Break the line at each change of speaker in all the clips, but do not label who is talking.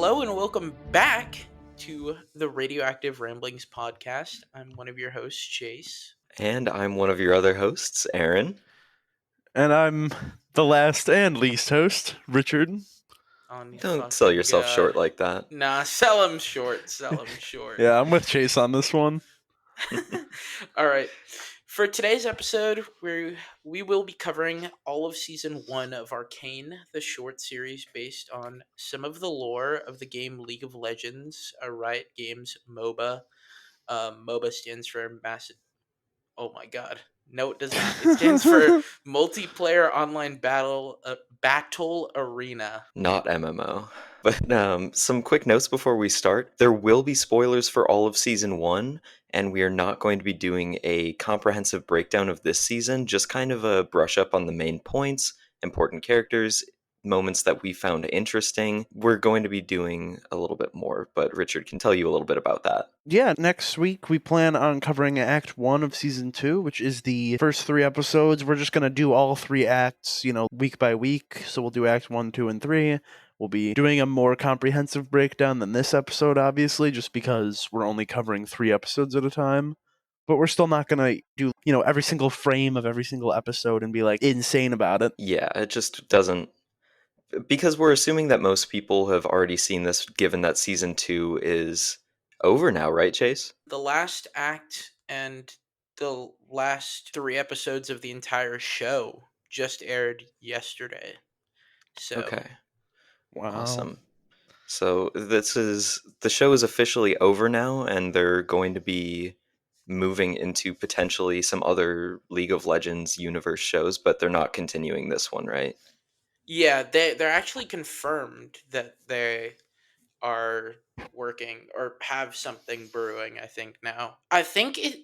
Hello and welcome back to the Radioactive Ramblings podcast. I'm one of your hosts, Chase.
And I'm one of your other hosts, Aaron.
And I'm the last and least host, Richard.
On
Don't sell
fucking
yourself short like that.
Nah, sell him short. Sell him short.
Yeah, I'm with Chase on this one.
All right. For today's episode, we will be covering all of season 1 of Arcane, the short series based on some of the lore of the game League of Legends, a Riot Games MOBA. MOBA stands for massive. Oh my god. No, it does not. It stands for Multiplayer Online Battle Arena.
Not MMO. But some quick notes before we start. There will be spoilers for all of Season 1, and we are not going to be doing a comprehensive breakdown of this season, just kind of a brush up on the main points, important characters, moments that we found interesting. We're going to be doing a little bit more, but Richard can tell you a little bit about that.
Yeah, next week we plan on covering Act 1 of Season 2, which is the first 3 episodes. We're just going to do all 3 acts, week by week. So we'll do Act 1, 2, and 3. We'll be doing a more comprehensive breakdown than this episode, obviously, just because we're only covering 3 episodes at a time. But we're still not going to do, every single frame of every single episode and be, insane about it.
Yeah, it just doesn't. Because we're assuming that most people have already seen this, given that Season 2 is over now, right, Chase?
The last act and the last 3 episodes of the entire show just aired yesterday. So,
Okay.
Wow.
Awesome. So the show is officially over now, and they're going to be moving into potentially some other League of Legends universe shows, but they're not continuing this one, right?
yeah, they're actually confirmed that they are working or have something brewing, I think now. I think it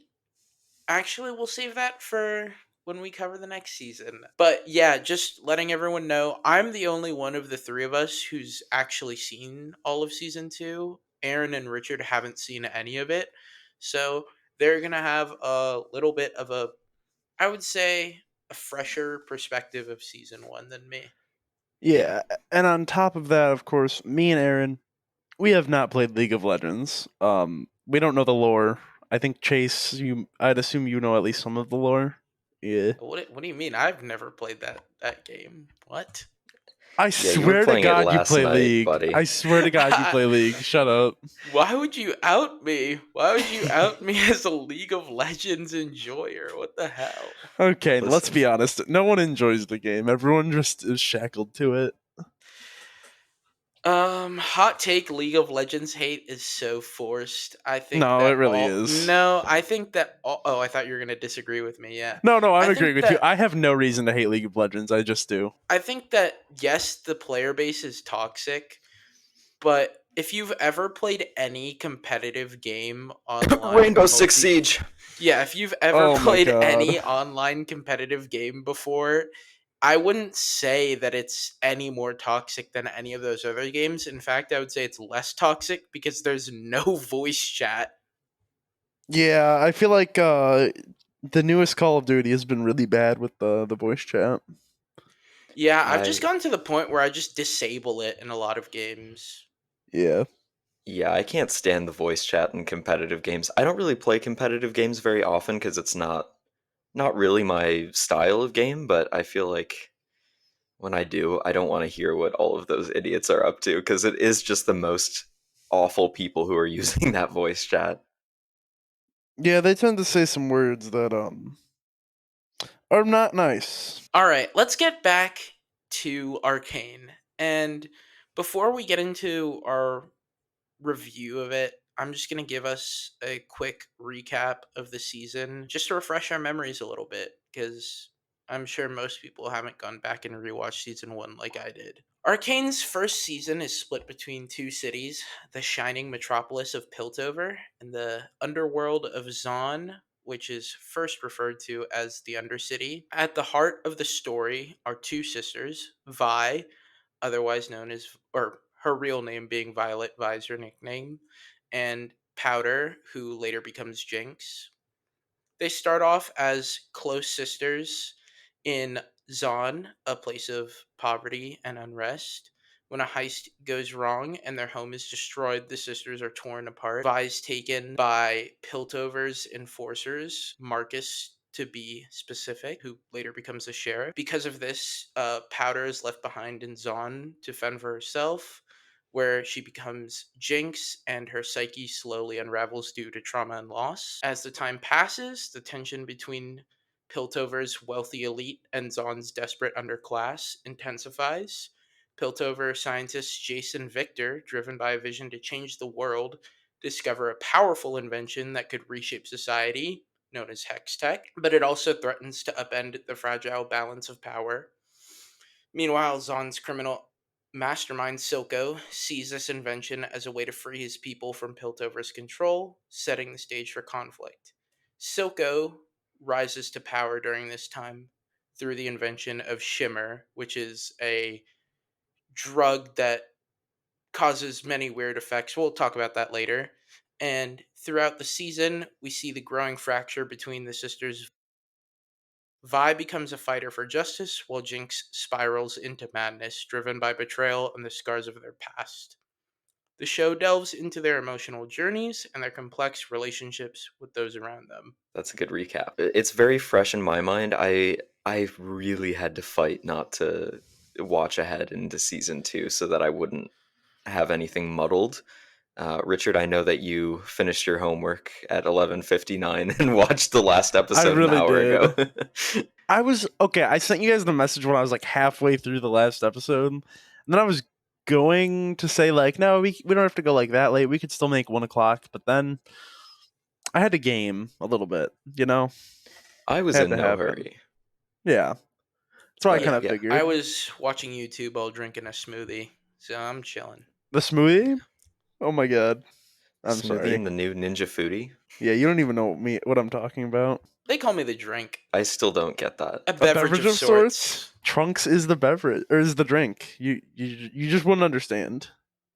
actually we'll save that for when we cover the next season. But yeah, just letting everyone know, I'm the only one of the 3 of us who's actually seen all of season 2. Aaron and Richard haven't seen any of it. So they're going to have a little bit of I would say, a fresher perspective of season 1 than me.
Yeah, and on top of that, of course, me and Aaron, we have not played League of Legends. We don't know the lore. I think Chase, I'd assume you know at least some of the lore. Yeah.
What do you mean? I've never played that game. What?
I
Yeah, you were
swear to
playing it
God you
last
play
night,
League.
buddy.
I swear to God you play League. Shut up.
Why would you out me? Why would you out me as a League of Legends enjoyer? What the hell?
Okay, let's
Listen.
be honest. No one enjoys the game. Everyone just is shackled to it.
Hot take: League of Legends hate is so forced. I think
No,
that
it really
all.
is.
No, I think that. Oh, I thought you were gonna disagree with me. Yeah.
No, I'm
I think
agreeing with you. I have no reason to hate League of Legends. I just do.
I think that yes, the player base is toxic, but if you've ever played any competitive game online,
Rainbow Six Siege.
Yeah, if you've ever
Oh my
played
God.
any online competitive game before, I wouldn't say that it's any more toxic than any of those other games. In fact, I would say it's less toxic because there's no voice chat.
Yeah, I feel like the newest Call of Duty has been really bad with the voice chat.
Yeah, I've just gotten to the point where I just disable it in a lot of games.
Yeah.
Yeah, I can't stand the voice chat in competitive games. I don't really play competitive games very often because it's not really my style of game, but I feel like when I do, I don't want to hear what all of those idiots are up to because it is just the most awful people who are using that voice chat.
Yeah, they tend to say some words that are not nice.
All right, let's get back to Arcane. And before we get into our review of it, I'm just going to give us a quick recap of the season just to refresh our memories a little bit because I'm sure most people haven't gone back and rewatched season 1 like I did. Arcane's first season is split between 2 cities, the shining metropolis of Piltover and the underworld of Zaun, which is first referred to as the Undercity. At the heart of the story are 2 sisters, Vi, otherwise known as, or her real name being Violet, Vi's her nickname, and Powder, who later becomes Jinx. They start off as close sisters in Zaun, a place of poverty and unrest, When a heist goes wrong and their home is destroyed, the sisters are torn apart. Vi is taken by Piltover's enforcers, Marcus to be specific, who later becomes a sheriff. Because of this, Powder is left behind in Zaun to fend for herself, where she becomes Jinx and her psyche slowly unravels due to trauma and loss. As the time passes, the tension between Piltover's wealthy elite and Zaun's desperate underclass intensifies. Piltover scientists Jason Victor, driven by a vision to change the world, discover a powerful invention that could reshape society, known as Hex Tech, but it also threatens to upend the fragile balance of power. Meanwhile, Zaun's criminal mastermind Silco sees this invention as a way to free his people from Piltover's control, setting the stage for conflict. Silco rises to power during this time through the invention of Shimmer, which is a drug that causes many weird effects. We'll talk about that later. And throughout the season, we see the growing fracture between the sisters. Vi becomes a fighter for justice, while Jinx spirals into madness, driven by betrayal and the scars of their past. The show delves into their emotional journeys and their complex relationships with those around them.
That's a good recap. It's very fresh in my mind. I really had to fight not to watch ahead into season 2 so that I wouldn't have anything muddled. Richard, I know that you finished your homework at 11:59 and watched the last episode an
really
hour
did.
ago.
I was okay. I sent you guys the message when I was like halfway through the last episode, and then I was going to say like, no, we don't have to go like that late. We could still make 1:00, but then I had to game a little bit.
I was
Had
in
to
no
happen.
hurry.
Yeah, that's what I
But,
kind of
yeah.
figured.
I was watching YouTube while drinking a smoothie, so I'm chilling.
The smoothie? Oh my god. I'm
Smoothie
sorry.
and the new Ninja Foodie.
Yeah, you don't even know what I'm talking about.
They call me the drink.
I still don't get that.
A beverage of sorts.
Trunks is the beverage or is the drink. You just wouldn't understand.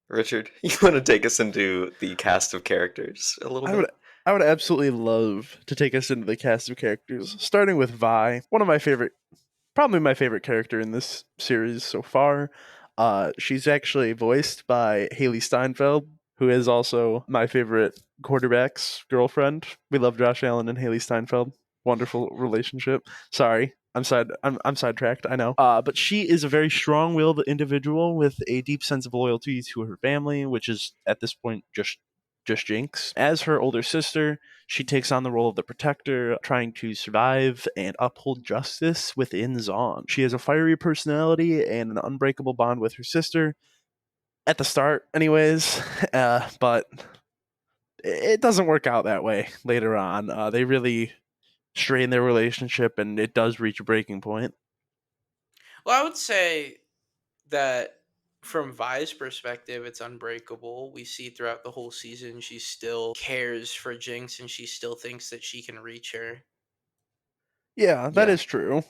Richard, you want to take us into the cast of characters a little bit?
I would absolutely love to take us into the cast of characters, starting with Vi, probably my favorite character in this series so far. She's actually voiced by Haley Steinfeld, who is also my favorite quarterback's girlfriend. We love Josh Allen and Haley Steinfeld. Wonderful relationship. Sorry, I'm sidetracked. I know. But she is a very strong-willed individual with a deep sense of loyalty to her family, which is at this point just Jinx. As her older sister, she takes on the role of the protector, trying to survive and uphold justice within Zaun. She has a fiery personality and an unbreakable bond with her sister. At the start, anyways, but it doesn't work out that way later on. They really strain their relationship, and it does reach a breaking point.
Well, I would say that from Vi's perspective, it's unbreakable. We see throughout the whole season she still cares for Jinx and she still thinks that she can reach her.
Yeah, that
Yeah.
is true.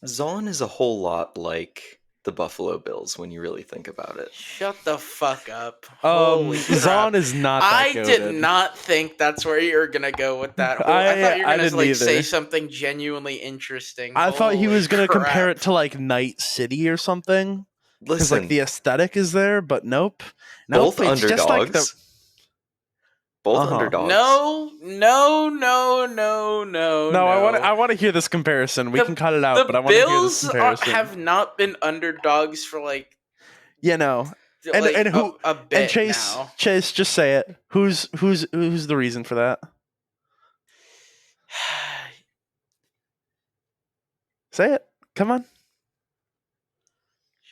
Zaun is a whole lot like the Buffalo Bills when you really think about it.
Shut the fuck up. Holy crap.
Zaun is not that
I
goated.
did not think that's where you were going to go with that. I thought you were going to say something genuinely interesting.
I thought he was going to
crap.
compare it to like Night City or something. Because
Listen,
like the aesthetic is there, but nope.
both
It's
underdogs.
just like the...
Both underdogs.
No.
No, I want to hear this comparison. We can cut it out, but I want to hear this comparison.
The Bills have not been underdogs for like
and who
a bit
and Chase
now.
Chase, just say it. Who's the reason for that? Say it. Come on.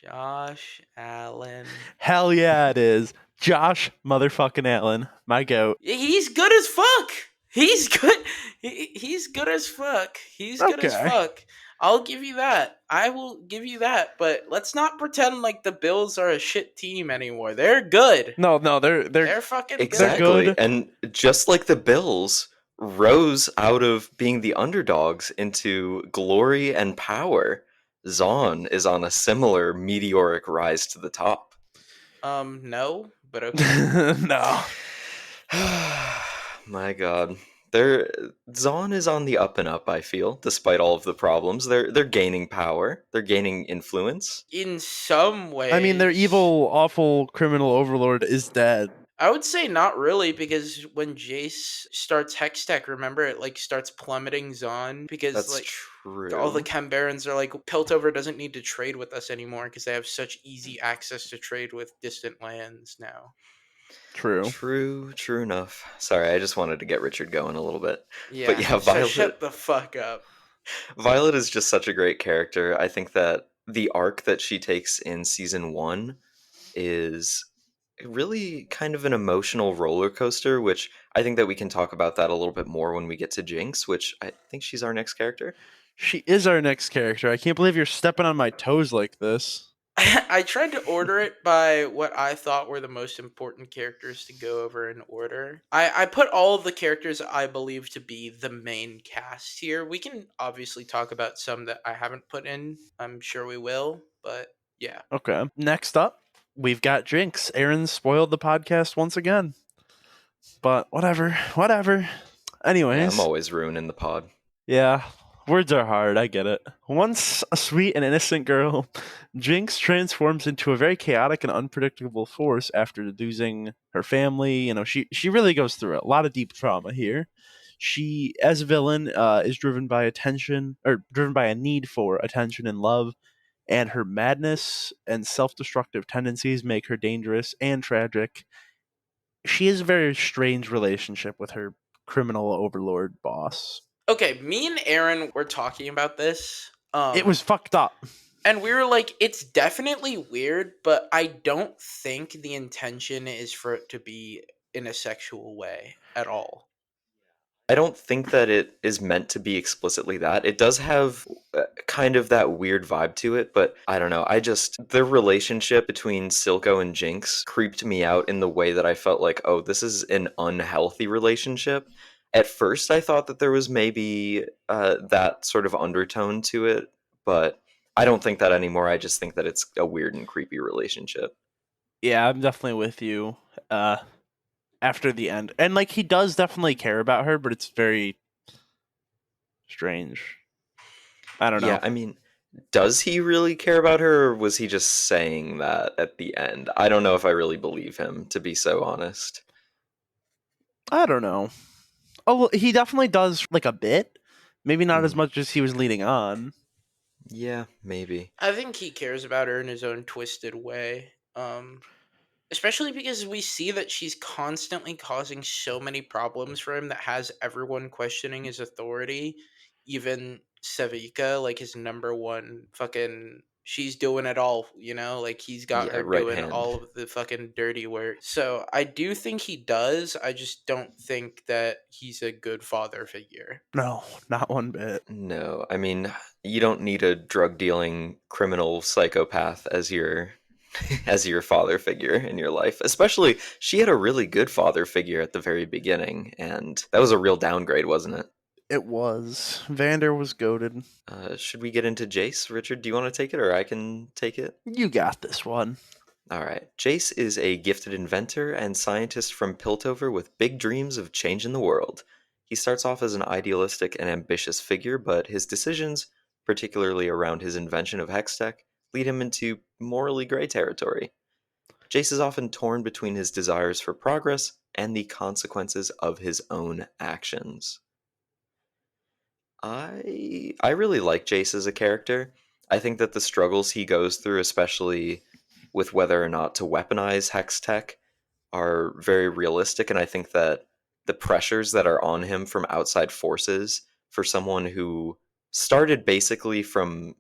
Josh Allen.
Hell yeah, it is. Josh motherfucking Allen, my goat.
He's good as fuck. He's good. He's good as fuck. He's good as fuck. I'll give you that. I will give you that. But let's not pretend like the Bills are a shit team anymore. They're good.
No, they're
fucking
exactly.
good.
And just like the Bills rose out of being the underdogs into glory and power, Zaun is on a similar meteoric rise to the top.
No, but okay.
No.
My God. They're Zaun is on the up and up, I feel, despite all of the problems. They're gaining power. They're gaining influence.
In some
I mean, their
ways,
evil, awful criminal overlord is dead.
I would say not really, because when Jace starts Hextech, remember it like starts plummeting Zaun because
That's
like all the
true.
Chem Barons are like Piltover doesn't need to trade with us anymore because they have such easy access to trade with distant lands now.
True.
True enough. Sorry, I just wanted to get Richard going a little bit. But
Yeah,
yeah,
shut the fuck up.
Violet is just such a great character. I think that the arc that she takes in season 1 is really kind of an emotional roller coaster, which I think that we can talk about that a little bit more when we get to Jinx, which I think she's our next character.
She is our next character. I can't believe you're stepping on my toes like this.
I tried to order it by what I thought were the most important characters to go over in order. I put all of the characters I believe to be the main cast here. We can obviously talk about some that I haven't put in. I'm sure we will, but yeah.
Okay. Next up, we've got Jinx. Aaron spoiled the podcast once again. But whatever.
Yeah, I'm
Anyways,
always ruining the pod.
yeah, words are hard, I get it. Once a sweet and innocent girl, Jinx transforms into a very chaotic and unpredictable force after losing her family. She really goes through it. A lot of deep trauma here. She, as a villain, is driven by attention, or driven by a need for attention and love, and her madness and self destructive tendencies make her dangerous and tragic. She has a very strange relationship with her criminal overlord boss.
Okay, me and Aaron were talking about this.
It was fucked up.
And we were like, it's definitely weird, but I don't think the intention is for it to be in a sexual way at all.
I don't think that it is meant to be explicitly that. It does have kind of that weird vibe to it, but I don't know. The relationship between Silco and Jinx creeped me out in the way that I felt like, oh, this is an unhealthy relationship. At first, I thought that there was maybe that sort of undertone to it, but I don't think that anymore. I just think that it's a weird and creepy relationship.
Yeah, I'm definitely with you. Uh, After the end, and like he does definitely care about her, but it's very strange. I don't
Yeah,
know.
I mean, does he really care about her, or was he just saying that at the end? I don't know if I really believe him, to be so honest.
I don't know. Oh, well, he definitely does like a bit. Maybe not as
Mm,
much as he was leading on.
yeah, maybe.
I think he cares about her in his own twisted way. Especially because we see that she's constantly causing so many problems for him that has everyone questioning his authority. Even Savika, like his number one fucking. She's doing it all, like he's got
Yeah,
her
right
doing
hand.
all of the fucking dirty work. So I do think he does. I just don't think that he's a good father figure.
No, not one bit.
No, I mean, you don't need a drug dealing criminal psychopath as your as your father figure in your life. Especially she had a really good father figure at the very beginning, and that was a real downgrade, wasn't it?
It was. Vander was goaded.
Should we get into Jace? Richard, do you want to take it or I can take it?
You got this one.
All right. Jace is a gifted inventor and scientist from Piltover with big dreams of changing the world. He starts off as an idealistic and ambitious figure, but his decisions, particularly around his invention of Hextech, lead him into morally gray territory. Jace is often torn between his desires for progress and the consequences of his own actions. I really like Jace as a character. I think that the struggles he goes through, especially with whether or not to weaponize hex tech, are very realistic, and I think that the pressures that are on him from outside forces for someone who started basically from,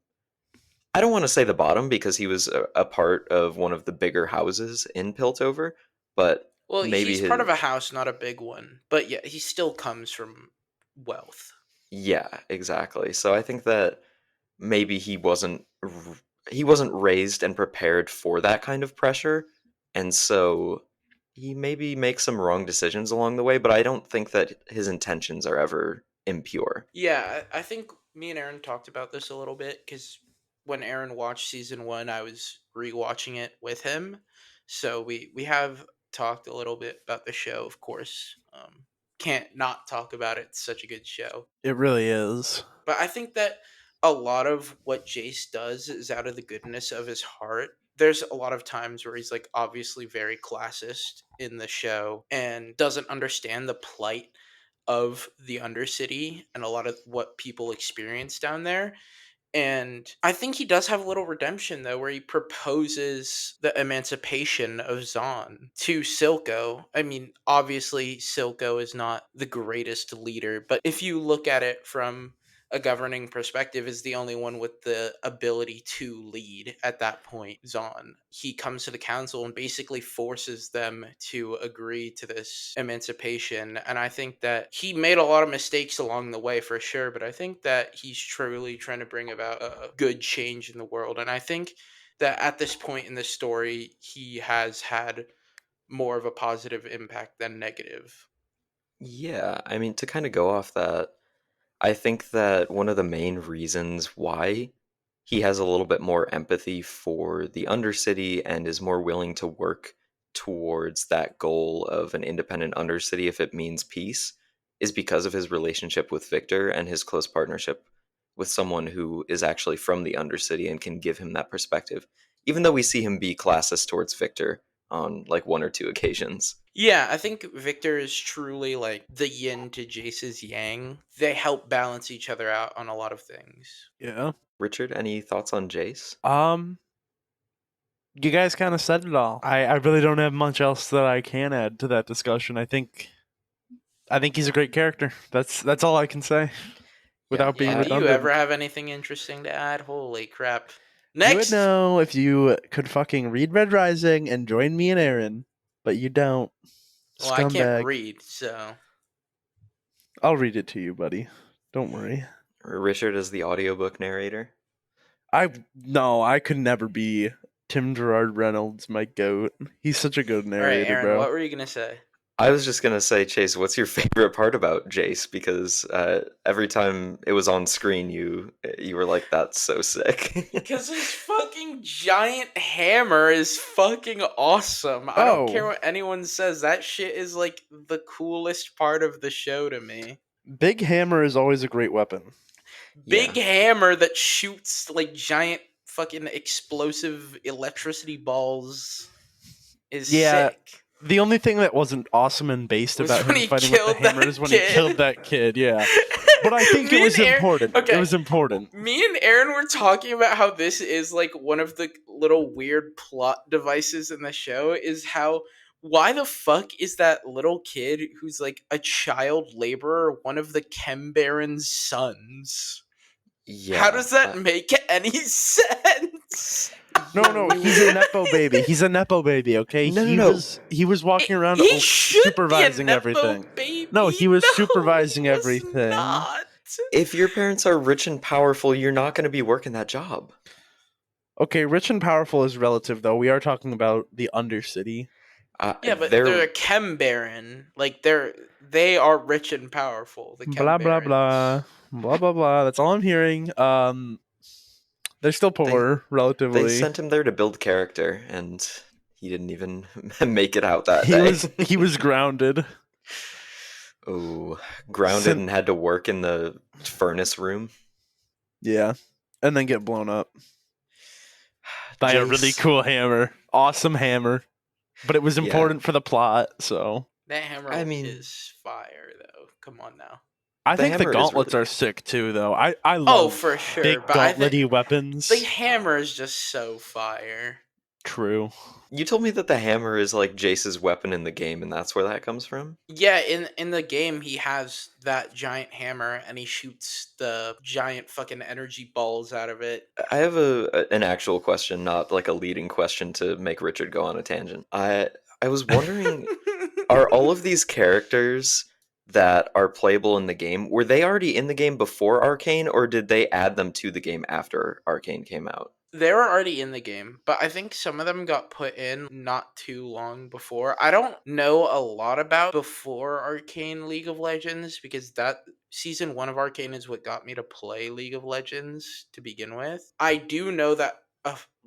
I don't want to say the bottom because he was a part of one of the bigger houses in Piltover, but
Well,
maybe
he's part
his,
of a house, not a big one. But yeah, he still comes from wealth.
yeah, exactly. So I think that maybe he wasn't raised and prepared for that kind of pressure, and so he maybe makes some wrong decisions along the way, but I don't think that his intentions are ever impure.
Yeah, I think me and Aaron talked about this a little bit because when Aaron watched season one, I was rewatching it with him. So we have talked a little bit about the show, of course. can't not talk about it. It's such a good show.
It really is.
But I think that a lot of what Jace does is out of the goodness of his heart. There's a lot of times where he's like obviously very classist in the show and doesn't understand the plight of the Undercity and a lot of what people experience down there. And I think he does have a little redemption though, where he proposes the emancipation of Zaun to Silco. I mean, obviously Silco is not the greatest leader, but if you look at it from a governing perspective, is the only one with the ability to lead at that point, Zaun. He comes to the council and basically forces them to agree to this emancipation. And I think that he made a lot of mistakes along the way for sure, but I think that he's truly trying to bring about a good change in the world. And I think that at this point in the story, he has had more of a positive impact than negative.
Yeah, I mean, to kind of go off that, I think that one of the main reasons why he has a little bit more empathy for the Undercity and is more willing to work towards that goal of an independent Undercity if it means peace is because of his relationship with Victor and his close partnership with someone who is actually from the Undercity and can give him that perspective. Even though we see him be classist towards Victor on like one or two occasions.
Yeah, I think Victor is truly like the yin to Jace's yang. They help balance each other out on a lot of things.
Yeah.
Richard, any thoughts on Jace?
You guys kind of said it all. I really don't have much else that I can add to that discussion. I think he's a great character. That's all I can say without being
Yeah, do
I-
you ever
redundant.
have anything interesting to add? Holy crap.
You would
Next!
know if you could fucking read Red Rising and join me and Aaron, but you don't.
Well, I can't
Scumbag.
read, so.
I'll read it to you, buddy. Don't worry.
Richard as the audiobook narrator.
I could never be Tim Gerard Reynolds, my goat. He's such a good
Alright,
narrator,
Aaron,
bro.
what were you gonna say?
I was just gonna say, Chase, what's your favorite part about Jace? Because every time it was on screen, you were like, "That's so sick."
Because his fucking giant hammer is fucking awesome. I don't care
Oh,
what anyone says. That shit is like the coolest part of the show to me.
Big Hammer is always a great weapon.
Big
Yeah,
hammer that shoots like giant fucking explosive electricity balls is
Yeah,
sick.
the only thing that wasn't awesome and based
Was
about
when
him
he
fighting with the
killed that
hammer is when he killed
kid.
that kid, yeah. But I think it
Me
was
and Aaron.
important. It
Okay,
was important.
me and Aaron were talking about how this is like one of the little weird plot devices in the show is how why the fuck is that little kid who's like a child laborer one of the Chem Baron's sons? How
yeah.
does that make any sense?
No, he's a nepo baby. He's a nepo baby, okay?
No, no,
He
no.
was he was walking around
He should be a
supervising
nepo
everything. No,
baby.
he was
No, he
supervising
was
everything.
not.
If your parents are rich and powerful, you're not going to be working that job.
Okay, rich and powerful is relative though. We are talking about the Undercity.
Yeah, but
They're
they're a Chem Baron. Like they are rich and powerful. The Chem
Blah blah blah.
Barons.
Blah blah blah. That's all I'm hearing. They're still
they
poor,
they
relatively.
sent him there to build character, and he didn't even make it out that
He
day.
was grounded.
Oh, grounded
Sent,
and had to work in the furnace room.
yeah, and then get blown up by a really
Jace,
cool hammer. Awesome hammer. But it was
yeah.
important for the plot, so
That hammer
I mean,
is fire, though. Come on now.
I
the
think the
hammer is
gauntlets
really
are
good.
sick too, though. I
Oh,
love
for sure.
big
But I think
gauntlety
the
weapons.
hammer is just so fire.
True.
You told me that the hammer is like Jace's weapon in the game, and that's where that comes from?
Yeah, in the game he has that giant hammer and he shoots the giant fucking energy balls out of it.
I have an actual question, not like a leading question to make Richard go on a tangent. I was wondering, are all of these characters that are playable in the game, were they already in the game before Arcane, or did they add them to the game after Arcane came out?
They were already in the game, but I think some of them got put in not too long before. I don't know a lot about before Arcane League of Legends because that season 1 of Arcane is what got me to play League of Legends to begin with. I do know that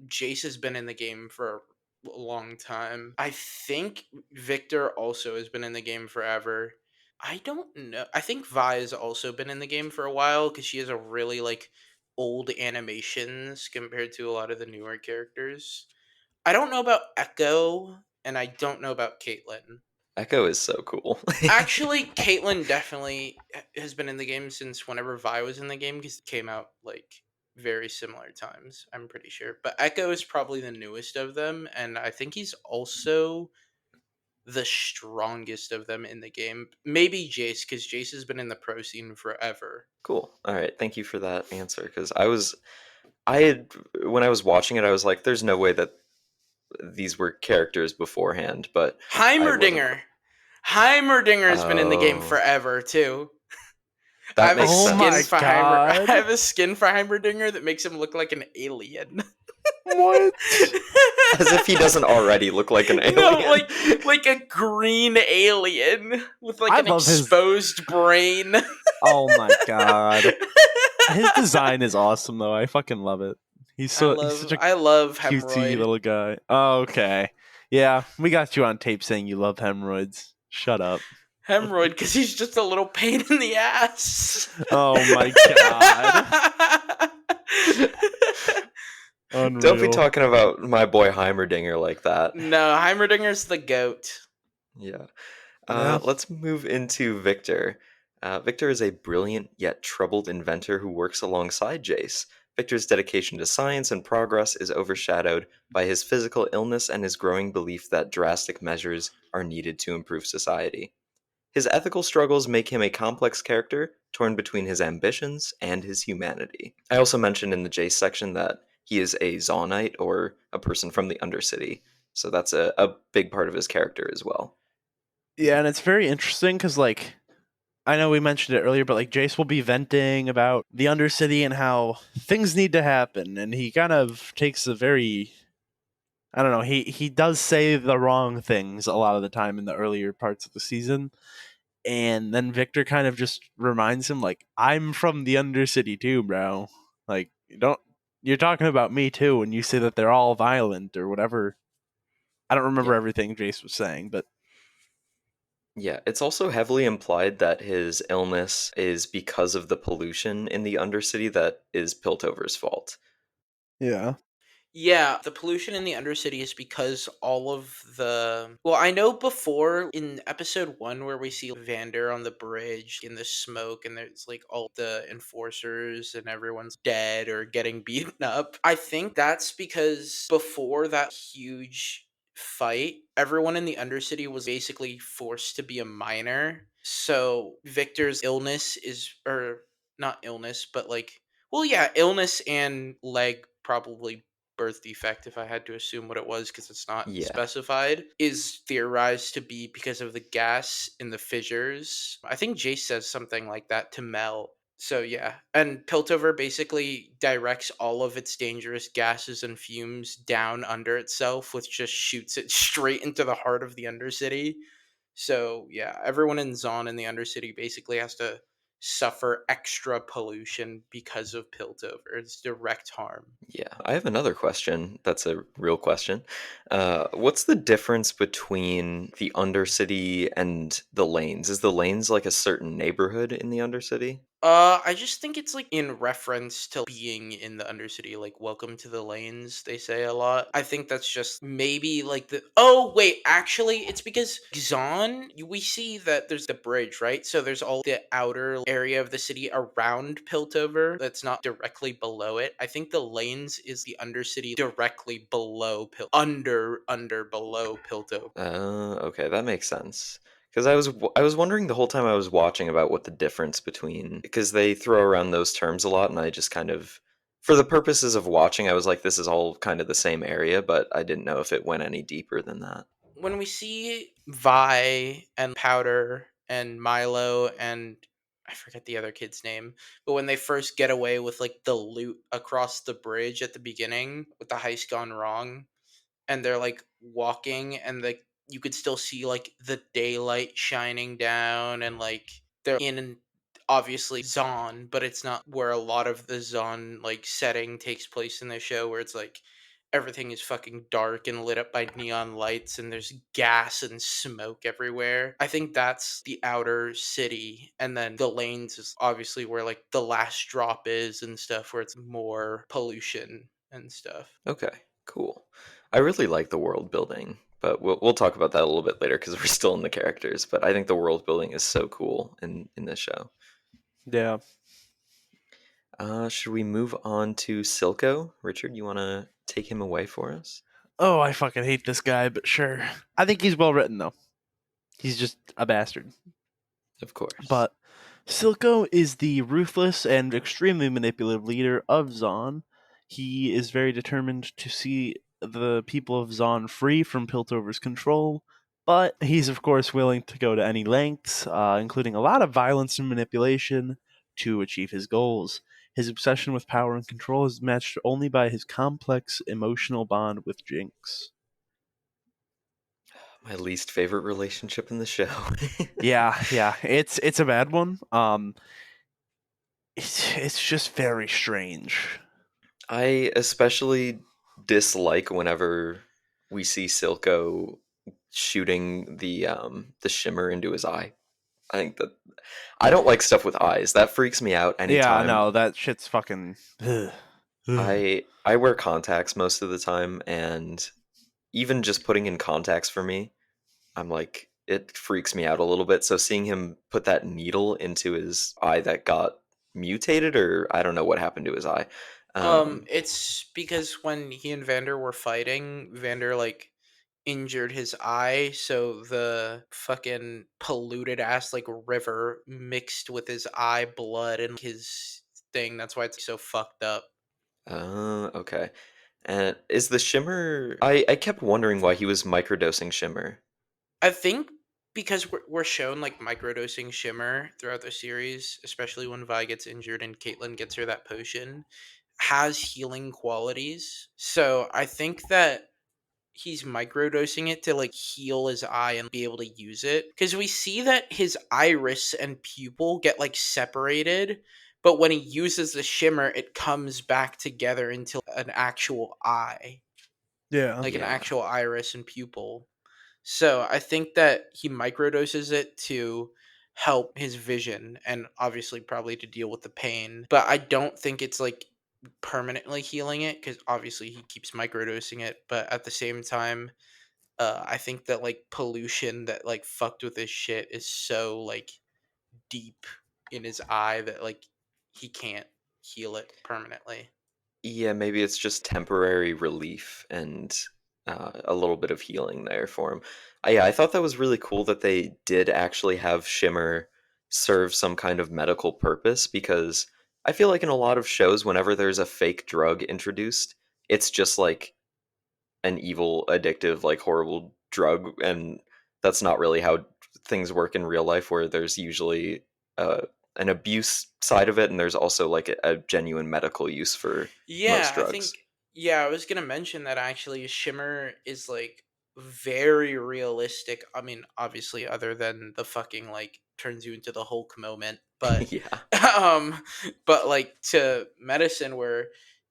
Jace has been in the game for a long time. I think Victor also has been in the game forever. I don't know. I think Vi has also been in the game for a while because she has a really like old animations compared to a lot of the newer characters. I don't know about Echo, and I don't know about Caitlyn.
Echo is so cool.
Actually, Caitlyn definitely has been in the game since whenever Vi was in the game because it came out like very similar times. I'm pretty sure, but Echo is probably the newest of them, and I think he's also the strongest of them in the game. Maybe Jace, because Jace has been in the pro scene forever.
Cool. All right, thank you for that answer. Because I had, when I was watching it, I was like, "There's no way that these were characters beforehand," but I wasn't.
Heimerdinger. Heimerdinger has been in the game
Oh,
forever too. I
that
have a
makes
Oh
skin
my
sense.
for Heimer. I
god.
have a skin for Heimerdinger that makes him look like an alien.
What?
As if he doesn't already look like an
No,
alien.
like a green alien with like
I
an
love his.
exposed brain.
Oh my god. His design is awesome though. I fucking love it. He's such a
I love
cutesy
hemorrhoid.
little guy. Oh, okay. Yeah, we got you on tape saying you love hemorrhoids. Shut up.
Hemorrhoid because he's just a little pain in the ass.
Oh my god.
Don't be
Unreal.
talking about my boy Heimerdinger like that.
No, Heimerdinger's the goat.
Yeah.
Yeah.
Let's move into Victor. Victor is a brilliant yet troubled inventor who works alongside Jace. Victor's dedication to science and progress is overshadowed by his physical illness and his growing belief that drastic measures are needed to improve society. His ethical struggles make him a complex character, torn between his ambitions and his humanity. I also mentioned in the Jace section that he is a Zaunite, or a person from the Undercity, so that's a big part of his character as well.
Yeah, and it's very interesting because, like, I know we mentioned it earlier, but like Jace will be venting about the Undercity and how things need to happen, and he kind of takes a very, I don't know, he does say the wrong things a lot of the time in the earlier parts of the season, and then Victor kind of just reminds him like, I'm from the Undercity too, bro. Like, don't you're talking about me too when you say that they're all violent or whatever. I don't remember
Yeah.
everything Jace was saying, but
Yeah, it's also heavily implied that his illness is because of the pollution in the Undercity that is Piltover's fault.
yeah.
Yeah, the pollution in the Undercity is because all of the. Well, I know before in episode 1 where we see Vander on the bridge in the smoke and there's like all the enforcers and everyone's dead or getting beaten up. I think that's because before that huge fight, everyone in the Undercity was basically forced to be a miner. So Victor's illness is. Or not illness, but like. Well, yeah, illness and leg probably birth defect, if I had to assume what it was, because it's not
Yeah,
specified, is theorized to be because of the gas in the fissures. I think Jace says something like that to Mel. So yeah, and Piltover basically directs all of its dangerous gases and fumes down under itself, which just shoots it straight into the heart of the Undercity. So yeah, everyone in Zaun in the Undercity basically has to suffer extra pollution because of Piltover. It's direct harm.
yeah. I have another question. That's a real question. What's the difference between the Undercity and the Lanes? Is the Lanes like a certain neighborhood in the Undercity?
I just think it's like in reference to being in the Undercity, like "Welcome to the Lanes." They say a lot. I think that's just maybe like the. Oh wait, actually, it's because Zaun. We see that there's the bridge, right? So there's all the outer area of the city around Piltover that's not directly below it. I think the Lanes is the Undercity directly below below Piltover.
Okay, that makes sense. Because I was wondering the whole time I was watching about what the difference between, because they throw around those terms a lot, and I just kind of, for the purposes of watching, I was like, this is all kind of the same area, but I didn't know if it went any deeper than that.
When we see Vi and Powder and Milo and I forget the other kid's name, but when they first get away with like the loot across the bridge at the beginning with the heist gone wrong, and they're like walking and like you could still see like the daylight shining down and like they're in obviously Zaun, but it's not where a lot of the Zaun like setting takes place in the show where it's like everything is fucking dark and lit up by neon lights and there's gas and smoke everywhere. I think that's the outer city, and then the lanes is obviously where like the last drop is and stuff, where it's more pollution and stuff.
Okay, cool. I really like the world building, but we'll talk about that a little bit later because we're still in the characters. But I think the world building is so cool in this show.
Yeah.
Should we move on to Silco? Richard, you want to take him away for us?
Oh, I fucking hate this guy, but sure. I think he's well written though. He's just a bastard.
Of course.
But Silco is the ruthless and extremely manipulative leader of Zaun. He is very determined to see the people of Zaun free from Piltover's control, but he's of course willing to go to any lengths, including a lot of violence and manipulation, to achieve his goals. His obsession with power and control is matched only by his complex emotional bond with Jinx.
My least favorite relationship in the show.
Yeah, it's a bad one. It's just very strange.
I especially dislike whenever we see Silco shooting the shimmer into his eye. I think that I don't like stuff with eyes. That freaks me out
Yeah,
anytime.
no, that shit's fucking. Ugh. Ugh.
I wear contacts most of the time, and even just putting in contacts for me, I'm like it freaks me out a little bit. So seeing him put that needle into his eye that got mutated, or I don't know what happened to his eye.
It's because when he and Vander were fighting, Vander like injured his eye, so the fucking polluted ass like river mixed with his eye blood and his thing. That's why it's so fucked up.
Okay. And is the shimmer? I kept wondering why he was microdosing shimmer.
I think because we're shown like microdosing Shimmer throughout the series, especially when Vi gets injured and Caitlyn gets her that potion, has healing qualities. So I think that he's microdosing it to like heal his eye and be able to use it. Because we see that his iris and pupil get like separated, but when he uses the shimmer, it comes back together into an actual eye,
Yeah.
like an
Yeah.
actual iris and pupil. So I think that he microdoses it to help his vision and obviously probably to deal with the pain. But I don't think it's like permanently healing it because obviously he keeps microdosing it. But at the same time, I think that like pollution that like fucked with his shit is so like deep in his eye that like he can't heal it permanently.
Yeah, maybe it's just temporary relief and a little bit of healing there for him. Yeah, I thought that was really cool that they did actually have Shimmer serve some kind of medical purpose because I feel like in a lot of shows, whenever there's a fake drug introduced, it's just like an evil, addictive, like horrible drug, and that's not really how things work in real life. Where there's usually uh, an abuse side of it, and there's also like a genuine medical use for most
Yeah, I
drugs.
think yeah, I was gonna mention that actually Shimmer is like very realistic. I mean, obviously other than the fucking like turns you into the Hulk moment, but
Yeah.
um but like to medicine where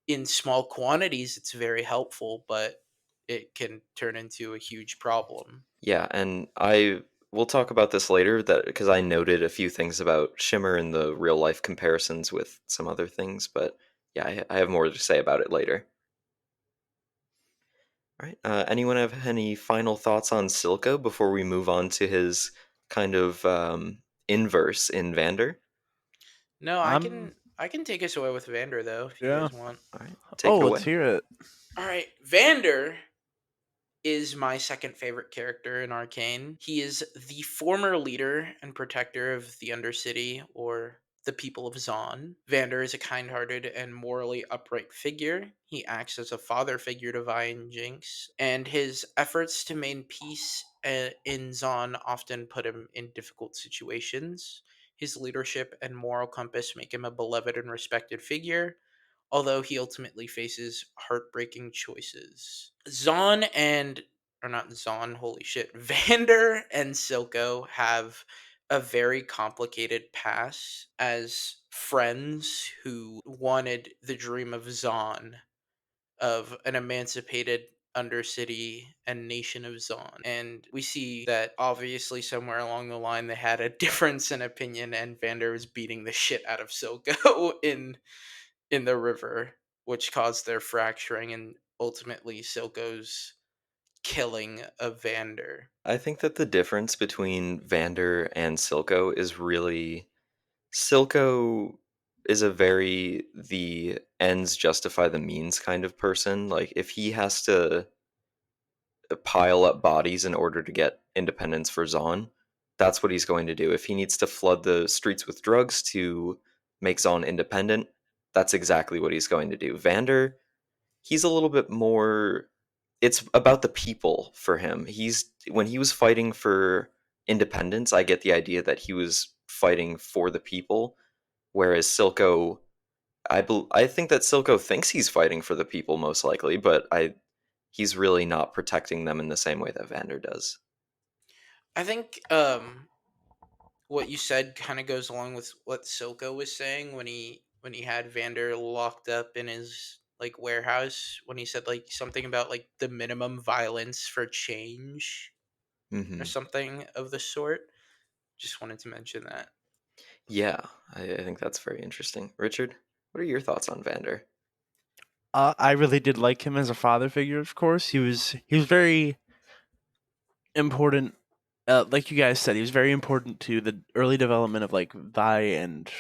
in small quantities it's very helpful, but it can turn into a huge problem.
Yeah, and I we'll talk about this later that because I noted a few things about Shimmer and the real life comparisons with some other things, but yeah, I have more to say about it later. All right. Anyone have any final thoughts on Silco before we move on to his kind of inverse in Vander?
No,
I'm.
I can take us away with Vander though if you
Yeah.
guys want.
All right, take
Oh,
it
let's
away.
hear it.
All right, Vander is my second favorite character in Arcane. He is the former leader and protector of the Undercity, or the people of Zaun. Vander is a kind hearted and morally upright figure. He acts as a father figure to Vi and Jinx, and his efforts to maintain peace in Zaun often put him in difficult situations. His leadership and moral compass make him a beloved and respected figure, although he ultimately faces heartbreaking choices. Zahn and or not Zahn, holy shit, Vander and Silco have a very complicated past as friends who wanted the dream of Zahn of an emancipated undercity and nation of Zaun. And we see that obviously somewhere along the line they had a difference in opinion, and Vander was beating the shit out of Silco in the river, which caused their fracturing and ultimately Silco's killing of Vander.
I think that the difference between Vander and Silco is really Silco is a very the ends justify the means kind of person. Like if he has to pile up bodies in order to get independence for Zaun, that's what he's going to do. If he needs to flood the streets with drugs to make Zaun independent, that's exactly what he's going to do. Vander, he's a little bit more, it's about the people for him. He's when he was fighting for independence, I get the idea that he was fighting for the people, whereas Silco, I think that Silco thinks he's fighting for the people most likely, but he's really not protecting them in the same way that Vander does.
I think what you said kind of goes along with what Silco was saying when he had Vander locked up in his like warehouse, when he said like something about like the minimum violence for change or
Hmm.
something of the sort. Just wanted to mention that.
Yeah, I think that's very interesting. Richard, what are your thoughts on Vander?
I really did like him as a father figure. Of course, he was very important. Like you guys said, he was very important to the early development of like Vi and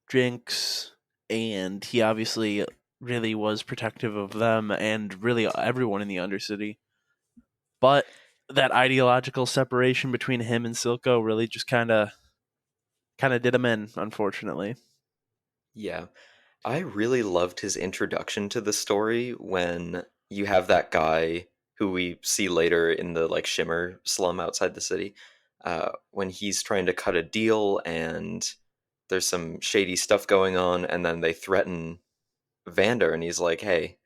Jinx, and he obviously really was protective of them and really everyone in the Undercity. But that ideological separation between him and Silco really just kind of did him in, unfortunately.
Yeah, I really loved his introduction to the story when you have that guy who we see later in the like Shimmer slum outside the city, when he's trying to cut a deal and there's some shady stuff going on, and then they threaten Vander, and he's like, "Hey,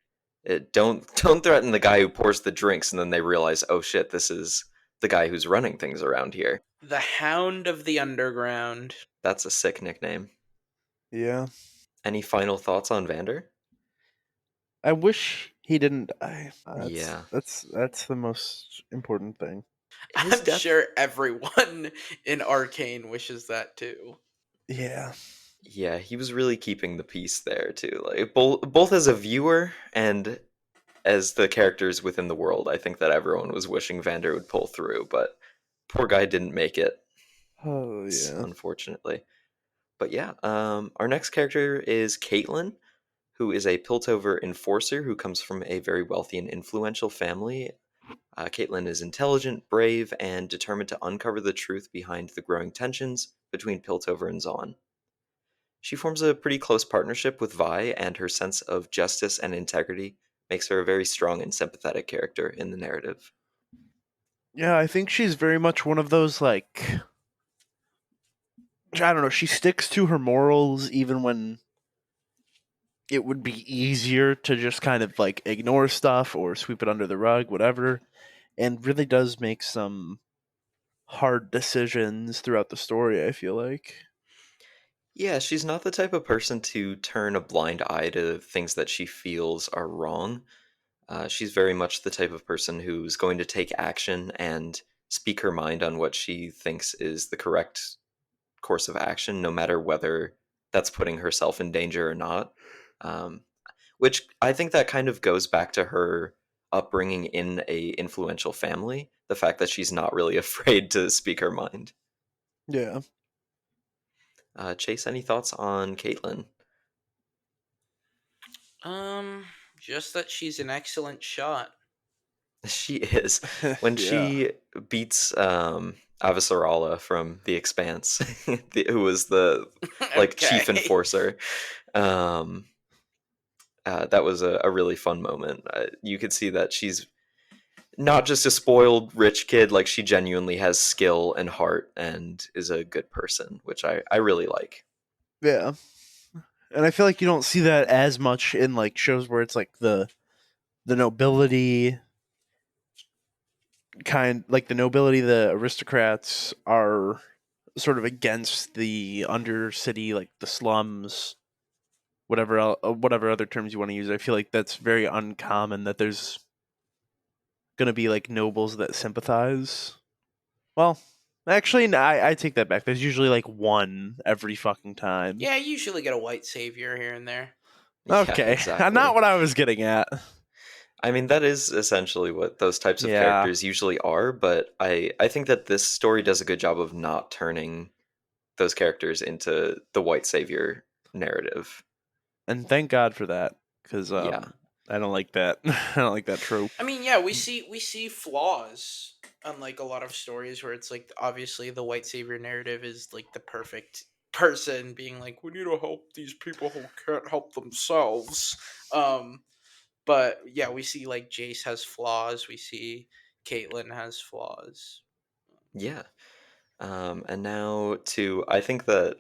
don't threaten the guy who pours the drinks," and then they realize, "Oh shit, this is the guy who's running things around here."
The Hound of the Underground.
That's a sick nickname.
Yeah.
Any final thoughts on Vander?
I wish he didn't die.
Yeah,
That's the most important thing.
his
I'm
death.
sure everyone in Arcane wishes that too.
Yeah.
Yeah, he was really keeping the peace there too. Like both as a viewer and as the characters within the world, I think that everyone was wishing Vander would pull through, but poor guy didn't make it,
Oh yeah.
unfortunately. But yeah, our next character is Caitlin, who is a Piltover enforcer who comes from a very wealthy and influential family. Caitlin is intelligent, brave, and determined to uncover the truth behind the growing tensions between Piltover and Zaun. She forms a pretty close partnership with Vi, and her sense of justice and integrity makes her a very strong and sympathetic character in the narrative.
Yeah, I think she's very much one of those like I don't know, she sticks to her morals even when it would be easier to just kind of like ignore stuff or sweep it under the rug, whatever, and really does make some hard decisions throughout the story, I feel like.
Yeah, she's not the type of person to turn a blind eye to things that she feels are wrong. She's very much the type of person who's going to take action and speak her mind on what she thinks is the correct course of action, no matter whether that's putting herself in danger or not. Um, which I think that kind of goes back to her upbringing in a influential family. The fact that she's not really afraid to speak her mind.
Yeah.
Chase, any thoughts on Caitlin?
Um, just that she's an excellent shot.
She is. When
Yeah.
she beats Avasarala from The Expanse, who was the like chief
Okay.
enforcer, um, that was a really fun moment. You could see that she's not just a spoiled rich kid, like she genuinely has skill and heart and is a good person, which I really like.
Yeah. And I feel like you don't see that as much in like shows where it's like the nobility the nobility, the aristocrats are sort of against the undercity, like the slums, whatever other terms you want to use. I feel like that's very uncommon that there's gonna be like nobles that sympathize. Well, actually, no, I take that back. There's usually like one every fucking time.
Yeah, you usually get a white savior here and there.
Yeah,
Okay, not
exactly.
what I was getting at.
I mean, that is essentially what those types of
Yeah,
characters usually are, but I think that this story does a good job of not turning those characters into the white savior narrative.
and thank God for that, because
Yeah.
I don't like that. I don't like that trope.
I mean, yeah, we see flaws, unlike a lot of stories where it's like obviously the white savior narrative is like the perfect person being like, we need to help these people who can't help themselves. Um, but yeah, we see like Jace has flaws. We see Caitlyn has flaws.
Yeah. And now to I think that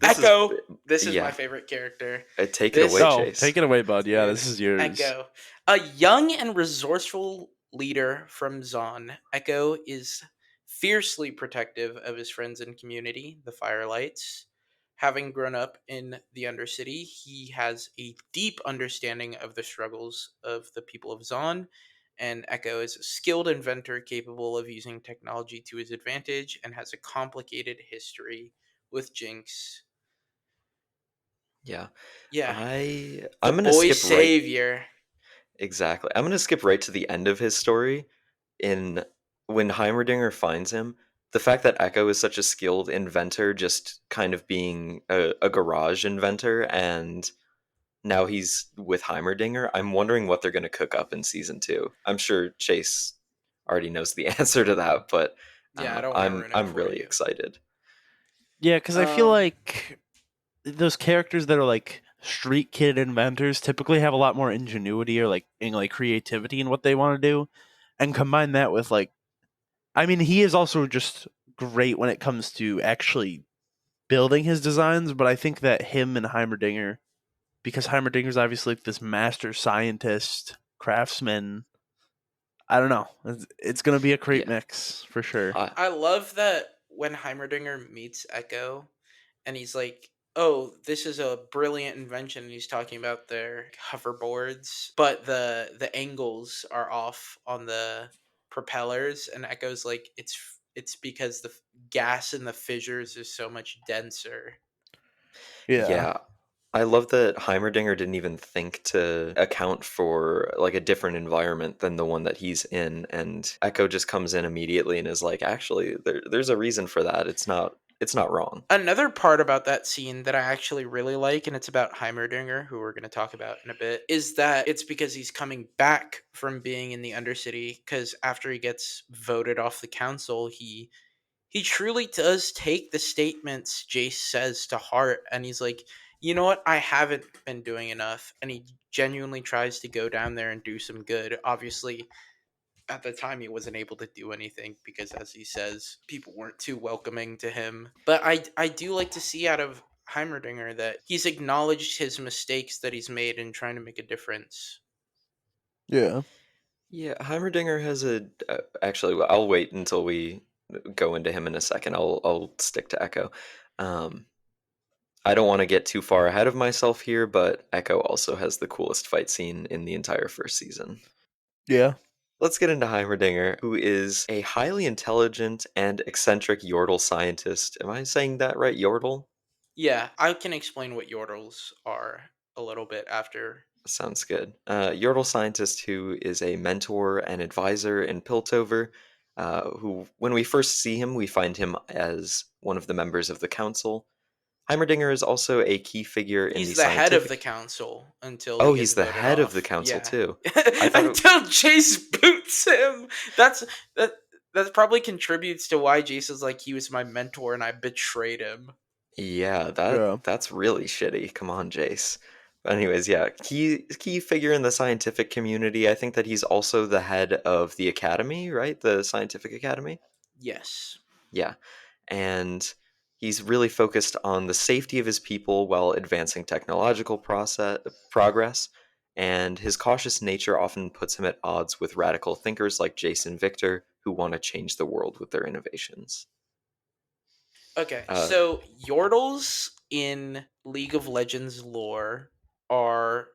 this is
Echo. This is my
yeah.
favorite character.
Take it away,
This
Oh,
Chase.
take it away, bud. Yeah,
dude,
this is yours.
Echo, a young and resourceful leader from Zaun. Echo is fiercely protective of his friends and community, the Firelights. Having grown up in the Undercity, he has a deep understanding of the struggles of the people of Zaun. And Echo is a skilled inventor capable of using technology to his advantage and has a complicated history with Jinx.
Yeah.
Yeah, the
I'm gonna
boy
skip right
savior.
exactly. I'm gonna skip right to the end of his story in when Heimerdinger finds him. The fact that Echo is such a skilled inventor, just kind of being a garage inventor, and now he's with Heimerdinger. I'm wondering what they're going to cook up in season two. I'm sure Chase already knows the answer to that, but
Yeah, I don't want to
I'm
ruin it
I'm
for
really
you.
excited.
Yeah, because I feel
Um,
like those characters that are like street kid inventors typically have a lot more ingenuity or like creativity in what they want to do, and combine that with like, I mean, he is also just great when it comes to actually building his designs. But I think that him and Heimerdinger, because Heimerdinger's obviously like this master scientist, craftsman. I don't know. It's gonna be a great
Yeah.
mix for sure.
I,
I love that when Heimerdinger meets Echo, and he's like, "Oh, this is a brilliant invention." And he's talking about their hoverboards, but the angles are off on the propellers, and Echo's like, "It's because the gas in the fissures is so much denser."
Yeah.
yeah. I love that Heimerdinger didn't even think to account for like a different environment than the one that he's in, and Echo just comes in immediately and is like, actually, there's a reason for that. It's not wrong.
Another part about that scene that I actually really like, and it's about Heimerdinger, who we're going to talk about in a bit, is that it's because he's coming back from being in the Undercity. Because after he gets voted off the council, he truly does take the statements Jace says to heart, and he's like, you know what, I haven't been doing enough, and he genuinely tries to go down there and do some good. Obviously, at the time he wasn't able to do anything because, as he says, people weren't too welcoming to him. But I do like to see out of Heimerdinger that he's acknowledged his mistakes that he's made in trying to make a difference.
Yeah.
Yeah, Heimerdinger has a. Actually, I'll wait until we go into him in a second. I'll stick to Echo. Um, I don't want to get too far ahead of myself here, but Echo also has the coolest fight scene in the entire first season.
Yeah.
Let's get into Heimerdinger, who is a highly intelligent and eccentric Yordle scientist. Am I saying that right, Yordle?
Yeah, I can explain what yordles are a little bit after.
Sounds good. Yordle scientist who is a mentor and advisor in Piltover. Who, when we first see him, we find him as one of the members of the council. Heimerdinger is also a key figure in
He's
the
the head of the
scientific.
council until he
Oh,
gets
he's the
voted
head of the
off.
council
Yeah.
too. I thought.
Until Jace boots him. That's that that probably contributes to why Jace is like, he was my mentor and I betrayed him.
Yeah,
Yeah.
that's really shitty. Come on, Jace. Anyways, yeah, key figure in the scientific community. I think that he's also the head of the academy, right? The scientific academy.
Yes.
Yeah, and he's really focused on the safety of his people while advancing technological progress. And his cautious nature often puts him at odds with radical thinkers like Jason Victor, who want to change the world with their innovations.
Okay,
Uh,
so Yordles in League of Legends lore are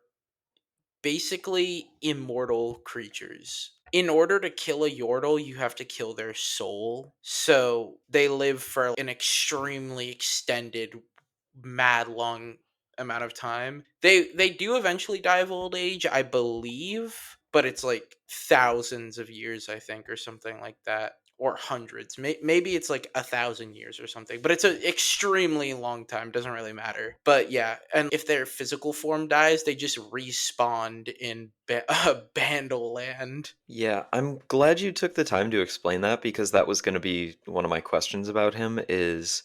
basically immortal creatures. In order to kill a Yordle, you have to kill their soul. So they live for an extremely extended, mad long amount of time. They do eventually die of old age, I believe, but it's like thousands of years, I think, or something like that, or hundreds. Maybe it's like 1,000 years or something, but it's an extremely long time. Doesn't really matter. But yeah, and if their physical form dies, they just respawned in Bandle Land.
Yeah, I'm glad you took the time to explain that because that was going to be one of my questions about him is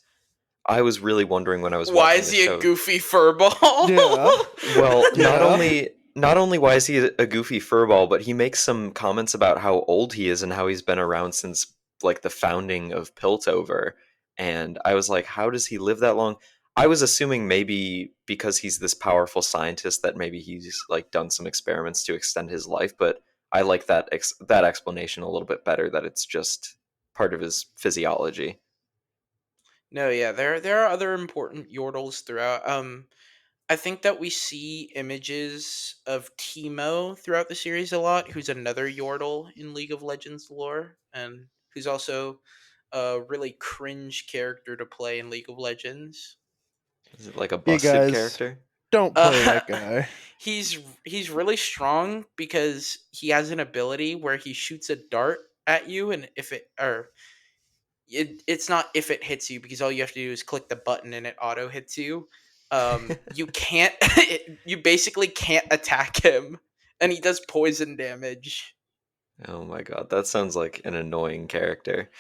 I was really wondering when I was
Why
watching
is
the
he a
show.
goofy furball?
Yeah.
Well,
Yeah.
not only why is he a goofy furball, but he makes some comments about how old he is and how he's been around since like the founding of Piltover. And I was like, how does he live that long? I was assuming maybe because he's this powerful scientist that maybe he's like done some experiments to extend his life, but I like that that explanation a little bit better that it's just part of his physiology.
No, yeah, there are other important Yordles throughout. I think that we see images of Teemo throughout the series a lot, who's another Yordle in League of Legends lore, and who's also a really cringe character to play in League of Legends.
Is it like a
Hey
busted
guys,
character?
don't play
Uh,
that guy.
he's really strong because he has an ability where he shoots a dart at you, and if it or it's not if it hits you, because all you have to do is click the button and it auto hits you. You can't. You basically can't attack him, and he does poison damage.
Oh my god, that sounds like an annoying character.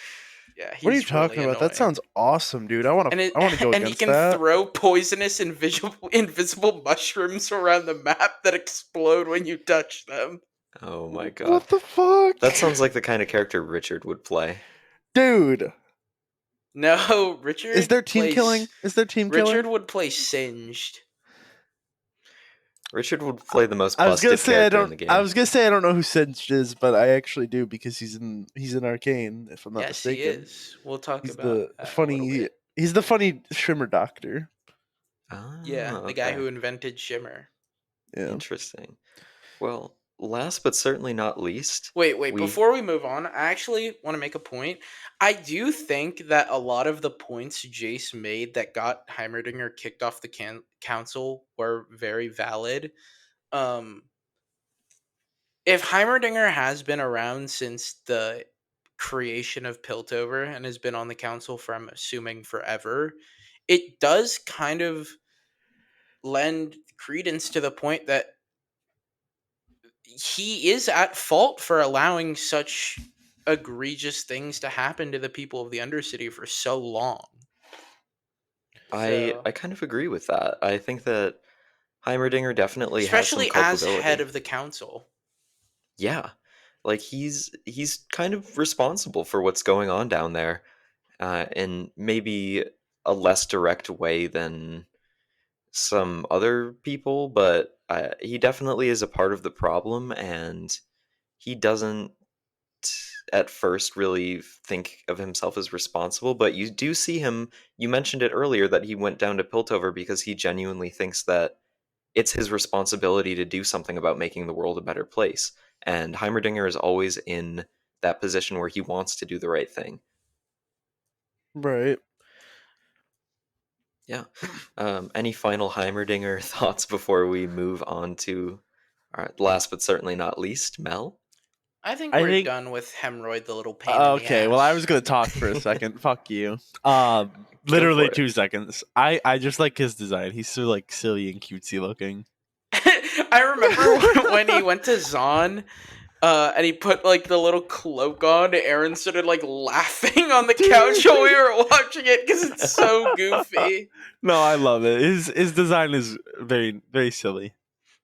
Yeah,
What are you
he's really
talking about? That sounds
annoying.
awesome, dude. I want to.
And it
I want to go
and he
against
can
that.
throw poisonous invisible mushrooms around the map that explode when you touch them.
Oh my god.
What the fuck,
That sounds like the kind of character Richard would play.
dude?
No,
Is there team killing? Is there team
Richard
killing?
would play Singed.
Richard would play the most
I was gonna
busted
say I
character in
don't.
the
I
game.
was gonna say I don't know who Singed is, but I actually do because he's in Arcane. If I'm not
Yes, he
mistaken,
is. We'll talk
he's
about
the
that in a little
funny.
bit.
He's the funny Shrimmer Doctor.
Yeah,
Ah,
the guy
okay.
who invented Shimmer.
Yeah.
Interesting. Well, last but certainly not least,
Wait,
we
before we move on, I actually want to make a point. I do think that a lot of the points Jace made that got Heimerdinger kicked off the council were very valid. Um, if Heimerdinger has been around since the creation of Piltover and has been on the council for, I'm assuming, forever, it does kind of lend credence to the point that he is at fault for allowing such egregious things to happen to the people of the Undercity for so long.
I
So,
I kind of agree with that. I think that Heimerdinger definitely has some
especially as head
culpability.
of the council.
Yeah. Like he's kind of responsible for what's going on down there. In maybe a less direct way than some other people, but he definitely is a part of the problem, and he doesn't at first really think of himself as responsible. But you do see him. You mentioned it earlier that he went down to Piltover because he genuinely thinks that it's his responsibility to do something about making the world a better place. And Heimerdinger is always in that position where he wants to do the right thing.
Right.
Yeah. Any final Heimerdinger thoughts before we move on to our last but certainly not least, Mel?
I think
I
we're
think.
done with Hemorrhoid, the little pain in the
Okay. Well, I
ass.
was gonna talk for a second. Fuck you.
Go
Literally
for it.
2 seconds. I just like his design. He's so like silly and cutesy looking.
I remember when he went to Zaun, and he put like the little cloak on. Aaron started like laughing on the couch while we were watching it because it's so goofy.
No, I love it. His design is very silly.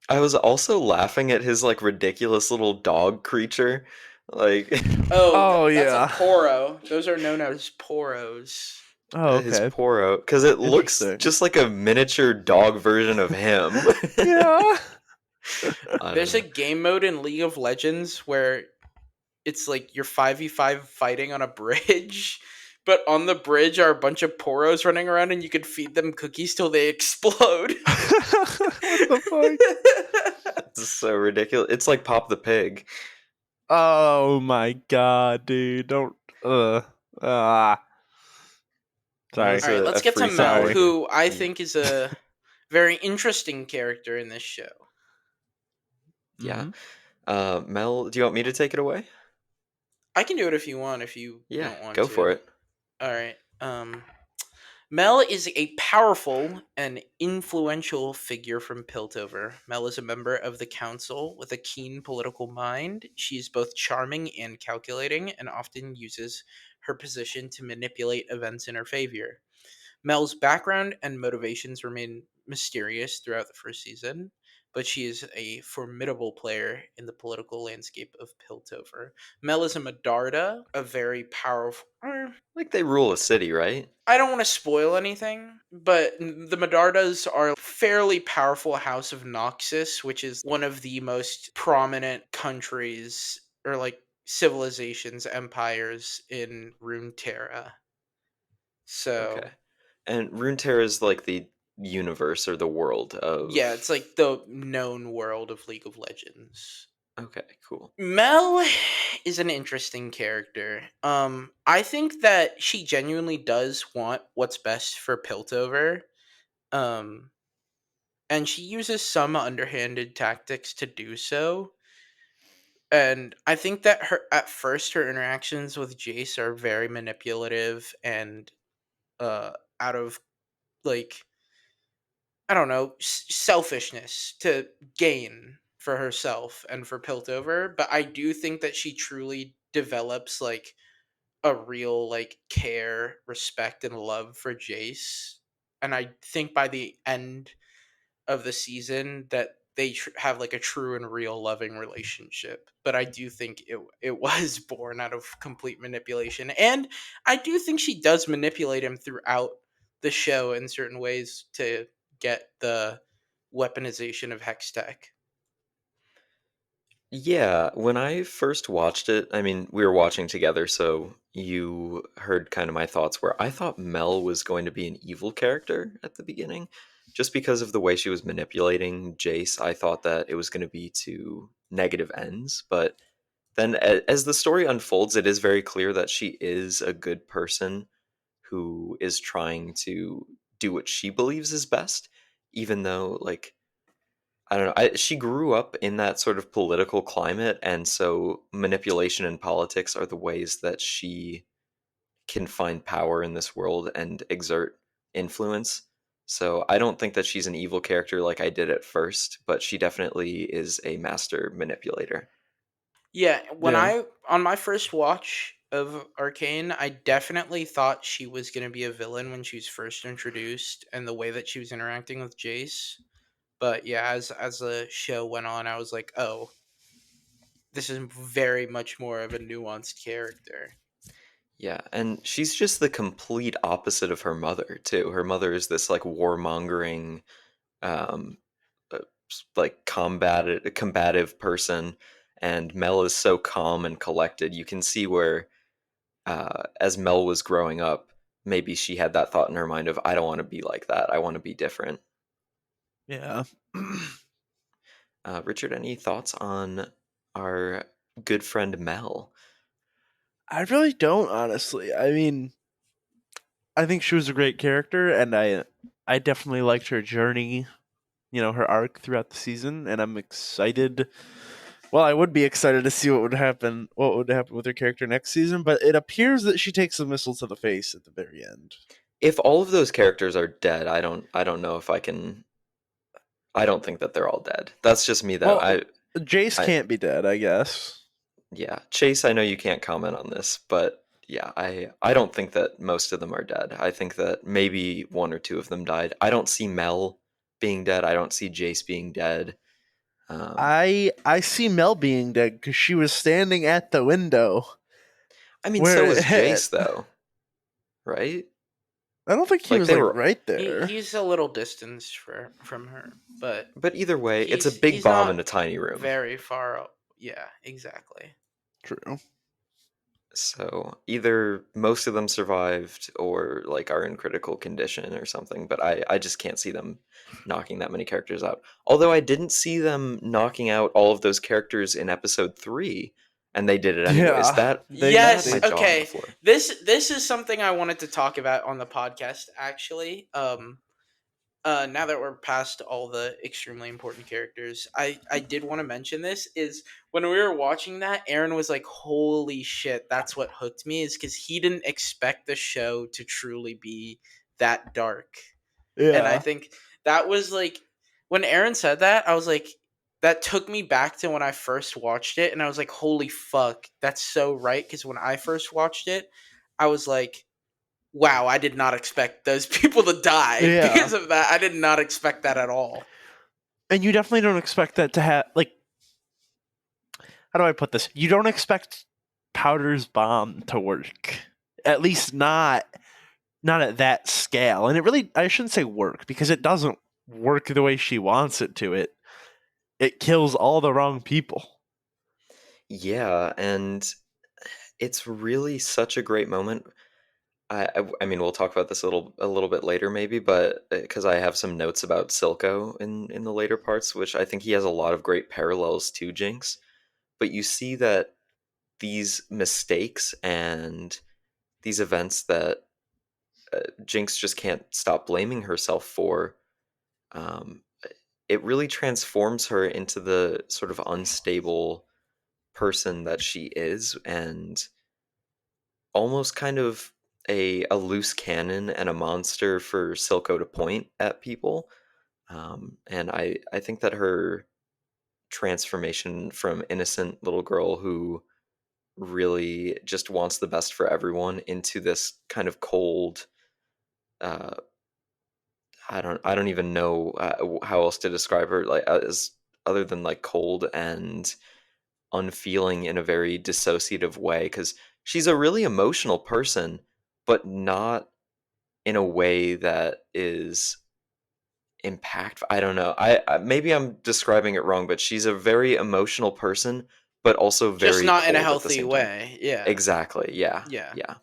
I was also laughing at his like ridiculous little dog creature. Like
Oh,
Oh
that's a
yeah.
poro. Those are known as poros.
Oh
his
okay.
Poro, because it looks
Interesting.
just like a miniature dog version of him.
Yeah.
I don't
There's a
know.
game mode in League of Legends where it's like you're 5v5 fighting on a bridge But on the bridge are a bunch of poros running around, and you could feed them cookies till they explode.
What the fuck?
This is so ridiculous. It's like Pop the Pig.
Oh my god, dude! Don't. Ah.
That
Sorry.
was
All right, let's
a
get to
free
Mel,
follow
Sorry.
here.
who I
Yeah.
think is a very interesting character in this show.
Yeah.
Mm-hmm.
Mel, do you want me to take it away?
I can do it if you want, if you
Yeah,
don't want
go for
to.
it.
All right. Mel is a powerful and influential figure from Piltover. Mel is a member of the council with a keen political mind. She is both charming and calculating, and often uses her position to manipulate events in her favor. Mel's background and motivations remain mysterious throughout the first season, but she is a formidable player in the political landscape of Piltover. Mel is a Medarda, a very powerful.
Like they rule a city, right?
I don't want to spoil anything, but the Medardas are a fairly powerful house of Noxus, which is one of the most prominent countries or like civilizations, empires in Runeterra.
Okay.
So
And Runeterra is like the universe or the world
yeah, it's
of.
like the known world of League of Legends.
Okay, cool.
Mel is an interesting character. I think that she genuinely does want what's best for Piltover. Um, and she uses some underhanded tactics to do so. And I think that her at first her interactions with Jace are very manipulative and out of like I don't know, selfishness to gain for herself and for Piltover, but I do think that she truly develops like a real like care, respect and love for Jace. And I think by the end of the season that they have like a true and real loving relationship. But I do think it was born out of complete manipulation, and I do think she does manipulate him throughout the show in certain ways to get the weaponization of hex tech.
Yeah, when I first watched it, I mean, we were watching together, so you heard kind of my thoughts where I thought Mel was going to be an evil character at the beginning. Just because of the way she was manipulating Jace, I thought that it was going to be to negative ends. But then as the story unfolds, it is very clear that she is a good person who is trying to do what she believes is best, even though, like, I don't know. She grew up in that sort of political climate, and so manipulation and politics are the ways that she can find power in this world and exert influence. So I don't think that she's an evil character like I did at first, but she definitely is a master manipulator.
Yeah, when
Yeah.
I on my first watch of Arcane, I definitely thought she was going to be a villain when she was first introduced and the way that she was interacting with Jace. But yeah, as the show went on, I was like, "Oh, this is very much more of a nuanced character."
Yeah, and she's just the complete opposite of her mother, too. Her mother is this like warmongering, um, like combative person, and Mel is so calm and collected. You can see where, as Mel was growing up, maybe she had that thought in her mind of, I don't want to be like that. I want to be different.
Yeah.
Richard, any thoughts on our good friend Mel?
I really don't, honestly. I mean, I think she was a great character, and I definitely liked her journey, her arc throughout the season, and I'm excited. Well, I would be excited to see what would happen with her character next season, but it appears that she takes a missile to the face at the very end.
If all of those characters are dead, I don't know if I can. I don't think that they're all dead. That's just me, though.
Well, Jace
I
can't be dead, I guess.
Yeah, Chase, I know you can't comment on this, but yeah, I don't think that most of them are dead. I think that maybe one or two of them died. I don't see Mel being dead. I don't see Jace being dead. Um,
I see Mel being dead because she was standing at the window
I mean,
where
so
it
was
hit.
Jace, though, right?
I don't think he
Like
was
they
like
were,
right
He
there.
he's a little distance from her, but
but either way, it's a big
he's
bomb in
not
a tiny room.
very far. Yeah, exactly.
True.
So either most of them survived or like are in critical condition or something, but I just can't see them knocking that many characters out. Although I didn't see them knocking out all of those characters in episode 3 and they did it anyways.
Yeah,
That had
Yes,
my
they
jaw on the
okay.
floor.
This is something I wanted to talk about on the podcast actually. Now that we're past all the extremely important characters, I did want to mention this is when we were watching that, Aaron was like, "Holy shit, that's what hooked me," is cuz he didn't expect the show to truly be that dark. And I
yeah.
think that was like when Aaron said that, I was like that took me back to when I first watched it and I was like, "Holy fuck, that's so right," cuz when I first watched it, I was like, wow, I did not expect those people to die
Yeah.
because of that. I did not expect that at all.
And you definitely don't expect that to have, like, how do I put this? You don't expect Powder's bomb to work. At least not at that scale. And it really, I shouldn't say work, because it doesn't work the way she wants it to. It kills all the wrong people.
Yeah, and it's really such a great moment. I mean, we'll talk about this a little bit later, maybe, but because I have some notes about Silco in the later parts, which I think he has a lot of great parallels to Jinx. But you see that these mistakes and these events that Jinx just can't stop blaming herself for, um, it really transforms her into the sort of unstable person that she is, and almost kind of a loose cannon and a monster for Silco to point at people. And I think that her transformation from innocent little girl who really just wants the best for everyone into this kind of cold, uh, I don't even know how else to describe her, like, as other than like cold and unfeeling in a very dissociative way, because she's a really emotional person, but not in a way that is impactful. I don't know. Maybe I'm describing it wrong, but she's a very emotional person, but also
Just
very
not in a
cold at the
healthy
same time.
way. Yeah.
Exactly. Yeah.
Yeah.
Yeah.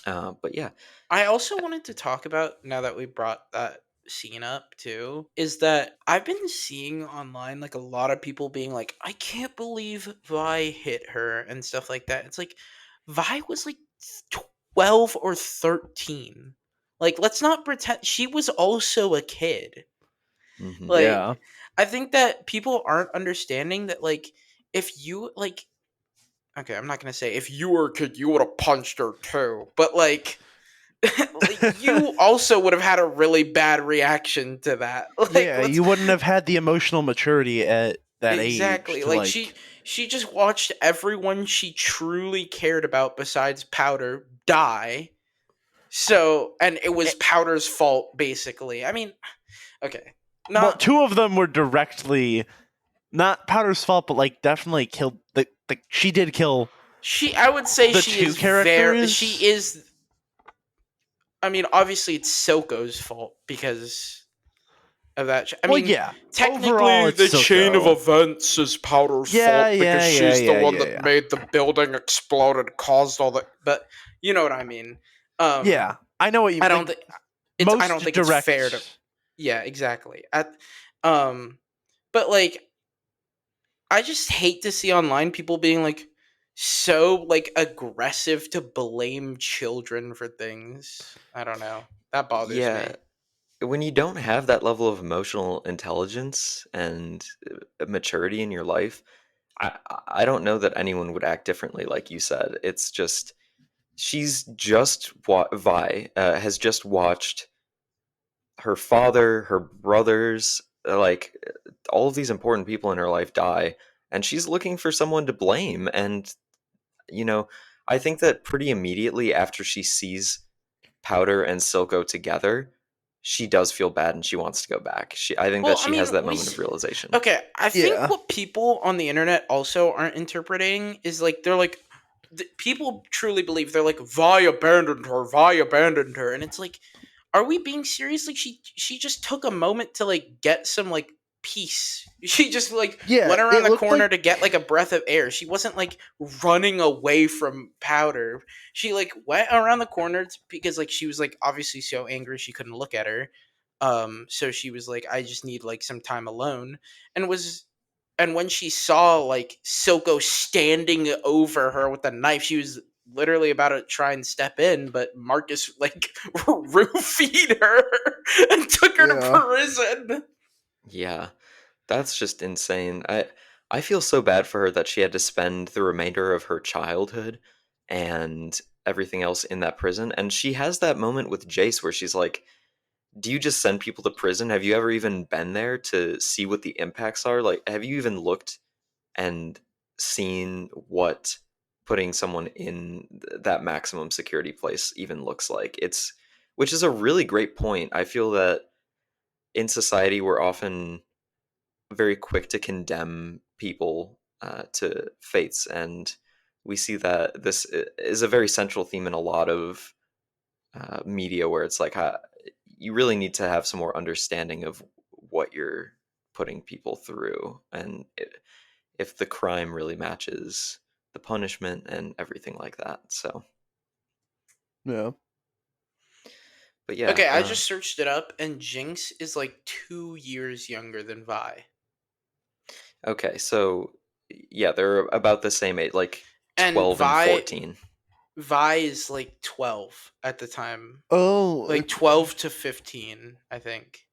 But yeah.
I also wanted to talk about, now that we brought that scene up too, is that I've been seeing online like a lot of people being like, I can't believe Vi hit her and stuff like that. It's like Vi was like 12 or 13. Like, let's not pretend she was also a kid.
Hmm.
Yeah.
Like, I think that people aren't understanding that, like, if you, like, okay, I'm not gonna say if you were a kid, you would have punched her too, but, like, like, you also would have had a really bad reaction to that. Like,
Yeah,
let's
you wouldn't have had the emotional maturity at that age
exactly
to,
like
like,
she just watched everyone she truly cared about besides Powder die. So, and it was
eh,
Powder's fault, basically. I mean, okay,
well,
not
two of them were directly not Powder's fault, but like definitely killed the she did kill
she. I would say
the
she
two
is very. She
characters.
is. I mean, obviously, it's Soko's fault because of that. I
Well,
mean,
yeah. Overall,
technically,
it's
the chain of
Silco.
events is Powder's
Yeah,
fault because
yeah, yeah,
she's the
yeah,
one
yeah,
that
yeah.
made the building explode and caused all the. But you know what I mean. Um,
Yeah, I know what you
I don't
like.
think it's. I don't
Most
think it's fair to.
direct.
Yeah, exactly. Um, but like, I just hate to see online people being like so like aggressive to blame children for things. I don't know. That bothers
Yeah.
me.
When you don't have that level of emotional intelligence and maturity in your life, I don't know that anyone would act differently, like you said. It's just she's just Vi has just watched her father, her brothers, all of these important people in her life die, and she's looking for someone to blame. And you know, I think that pretty immediately after she sees Powder and Silco together, she does feel bad and she wants to go back. I think that
Well, I
she has
mean,
that moment of realization.
okay. I think
Yeah.
what people on the internet also aren't interpreting is like they're like people truly believe they're like Vi abandoned her, and it's like, are we being serious? Like she just took a moment to like get some like peace. She just like
Yeah,
went around
it
the
looked
corner
like
to get like a breath of air. She wasn't like running away from Powder. She like went around the corner because like she was like obviously so angry she couldn't look at her. So she was like, I just need like some time alone, and was and when she saw like Silco standing over her with a knife, she was literally about to try and step in, but Marcus like roofied her and took her to
yeah.
prison.
Yeah, that's just insane. I feel so bad for her that she had to spend the remainder of her childhood and everything else in that prison. And she has that moment with Jace where she's like, "Do you just send people to prison? Have you ever even been there to see what the impacts are? Like, have you even looked and seen what putting someone in that maximum security place even looks like?" It's which is a really great point. I feel that in society we're often very quick to condemn people to fates, and we see that this is a very central theme in a lot of media, where it's like you really need to have some more understanding of what you're putting people through, and if the crime really matches the punishment and everything like that. So,
Yeah.
but yeah,
Okay, I just searched it up, and Jinx is like 2 years younger than Vi,
okay, so yeah, they're about the same age, like
and
12 and 14.
Vi is like 12 at the time,
Oh,
like 12 to 15, I think.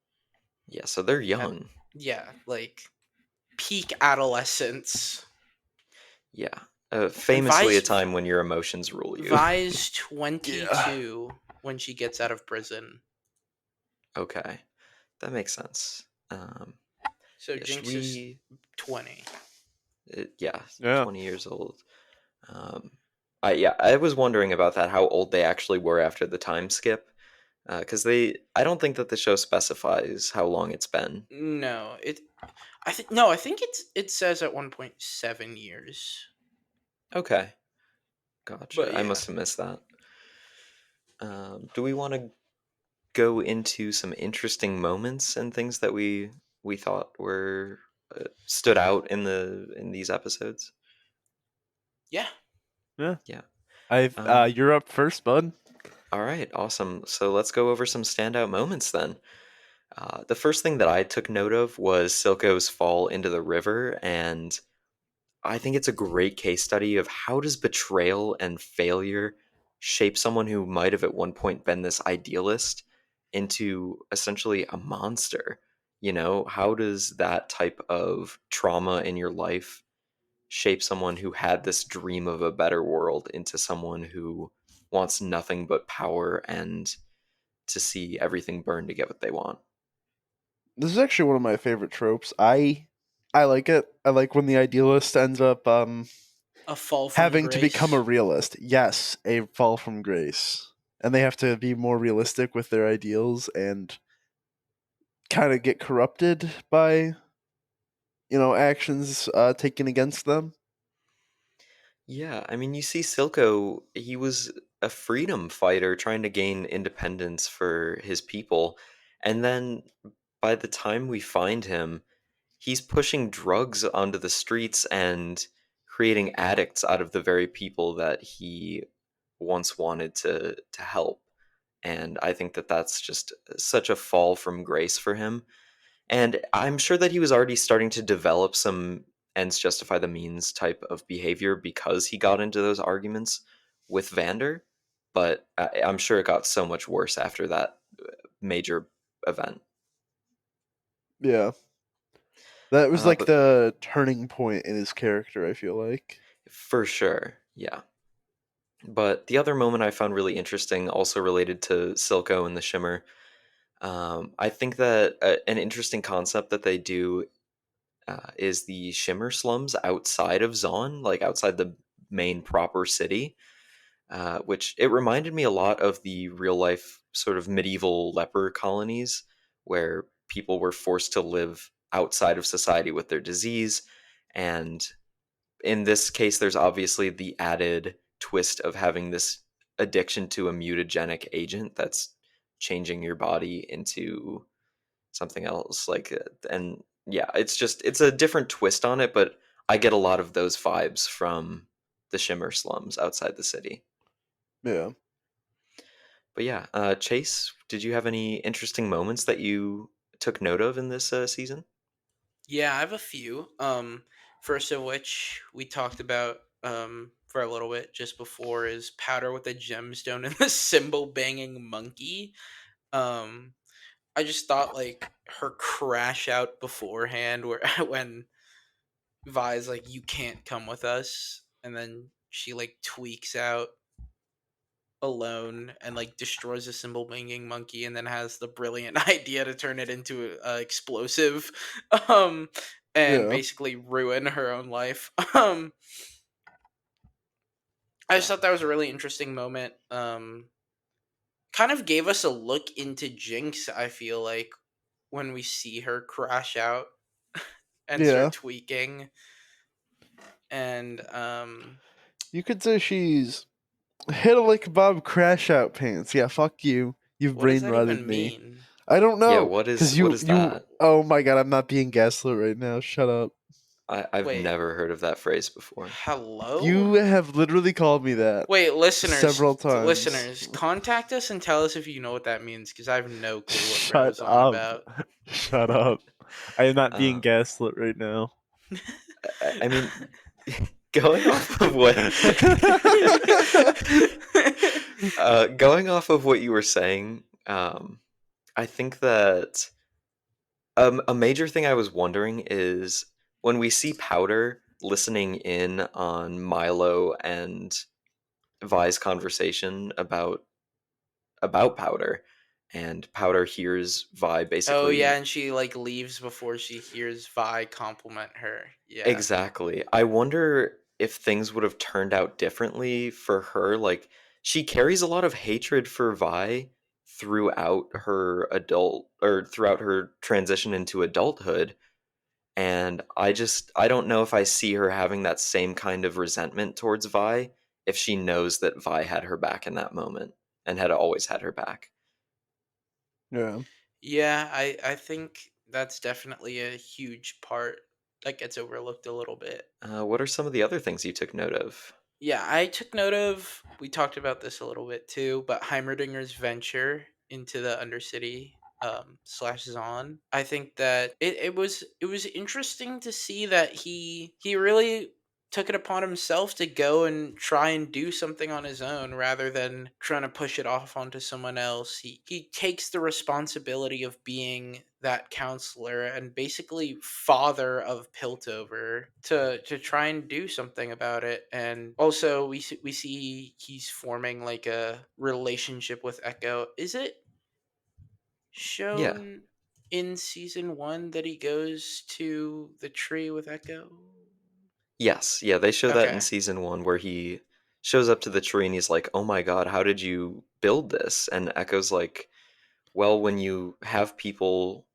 Yeah, so they're
At,
young.
yeah, like peak adolescence.
Yeah.
And
Famously a time when your emotions rule you.
Vi's
yeah.
22 when she gets out of prison.
Okay. That makes sense.
So
Yeah, should
Jinx is
we
20.
yeah,
Yeah.
20 years old. Um I was wondering about that, how old they actually were after the time skip. Because I don't think that the show specifies how long it's been.
No, I think no, I think it says at 1.7 years.
Okay, gotcha.
But
I
yeah.
must have missed that. Do we want to go into some interesting moments and things that we thought were stood out in these episodes?
Yeah.
Yeah.
Yeah.
I've
Um,
you're up first, bud.
all right, awesome. So let's go over some standout moments then. The first thing that I took note of was Silco's fall into the river, and I think it's a great case study of how does betrayal and failure shape someone who might have at one point been this idealist into essentially a monster. You know, how does that type of trauma in your life shape someone who had this dream of a better world into someone who wants nothing but power and to see everything burn to get what they want?
This is actually one of my favorite tropes. I like it. I like when the idealist ends up
A fall from
having to become a
grace.
realist. Yes, a fall from grace. And they have to be more realistic with their ideals and kind of get corrupted by, actions taken against them.
Yeah, I mean, you see Silco, he was a freedom fighter trying to gain independence for his people. And then by the time we find him, he's pushing drugs onto the streets and creating addicts out of the very people that he once wanted to help. And I think that that's just such a fall from grace for him. And I'm sure that he was already starting to develop some ends justify the means type of behavior because he got into those arguments with Vander. But I'm sure it got so much worse after that major event.
Yeah. That was like
But
the turning point in his character, I feel like.
for sure, yeah. But the other moment I found really interesting, also related to Silco and the Shimmer, I think that an interesting concept that they do is the Shimmer slums outside of Zaun, like outside the main proper city, which it reminded me a lot of the real life sort of medieval leper colonies where people were forced to live outside of society with their disease. And in this case, there's obviously the added twist of having this addiction to a mutagenic agent that's changing your body into something else. And yeah, it's a different twist on it, but I get a lot of those vibes from the Shimmer slums outside the city.
Yeah.
But yeah, Chase, did you have any interesting moments that you took note of in this season?
Yeah, I have a few. First of which we talked about for a little bit just before is Powder with a gemstone and the cymbal banging monkey. Um, I just thought like her crash out beforehand, where when Vi's like, "You can't come with us," and then she like tweaks out alone and like destroys a cymbal banging monkey, and then has the brilliant idea to turn it into a explosive, um, and
Yeah.
basically ruin her own life. I just
Yeah.
thought that was a really interesting moment. Kind of gave us a look into Jinx. I feel like when we see her crash out and
Yeah.
start tweaking, and
You could say she's hit a like Bob crash out pants. Yeah, fuck you. You've
what does
brain
that
rotted
even
me.
mean?
I don't
Yeah,
know. Cause
what
you
is
you
that?
oh my god, I'm not being gaslit right now. Shut up.
I've
Wait,
never heard of that phrase before.
hello?
You have literally called me that
Wait,
several times.
listeners, contact us and tell us if you know what that means because I have no clue what
Shut
Bro's on
up.
about.
Shut up. I am not being
Uh,
gaslit right now.
I mean, going off of what going off of what you were saying, I think that a major thing I was wondering is when we see Powder listening in on Milo and Vi's conversation about Powder, and Powder hears Vi
Oh yeah,
basically.
and she like leaves before she hears Vi compliment her. Yeah.
Exactly. I wonder if things would have turned out differently for her. Like, she carries a lot of hatred for Vi throughout her transition into adulthood. And I don't know if I see her having that same kind of resentment towards Vi if she knows that Vi had her back in that moment and had always had her back.
Yeah.
Yeah, I think that's definitely a huge part that gets overlooked a little bit.
What are some of the other things you took note of?
Yeah, I took note of. We talked about this a little bit too, but Heimerdinger's venture into the Undercity slash Zaun. I think that it was interesting to see that he really took it upon himself to go and try and do something on his own rather than trying to push it off onto someone else. He takes the responsibility of being that counselor and basically father of Piltover to try and do something about it. And also we see he's forming like a relationship with Echo. Is it
Yeah.
shown in season 1 that he goes to the tree with Echo?
Yes, yeah, they show that in
Okay.
season one where he shows up to the tree and he's like, "Oh my god, how did you build this?" And Echo's like, "Well, when you have people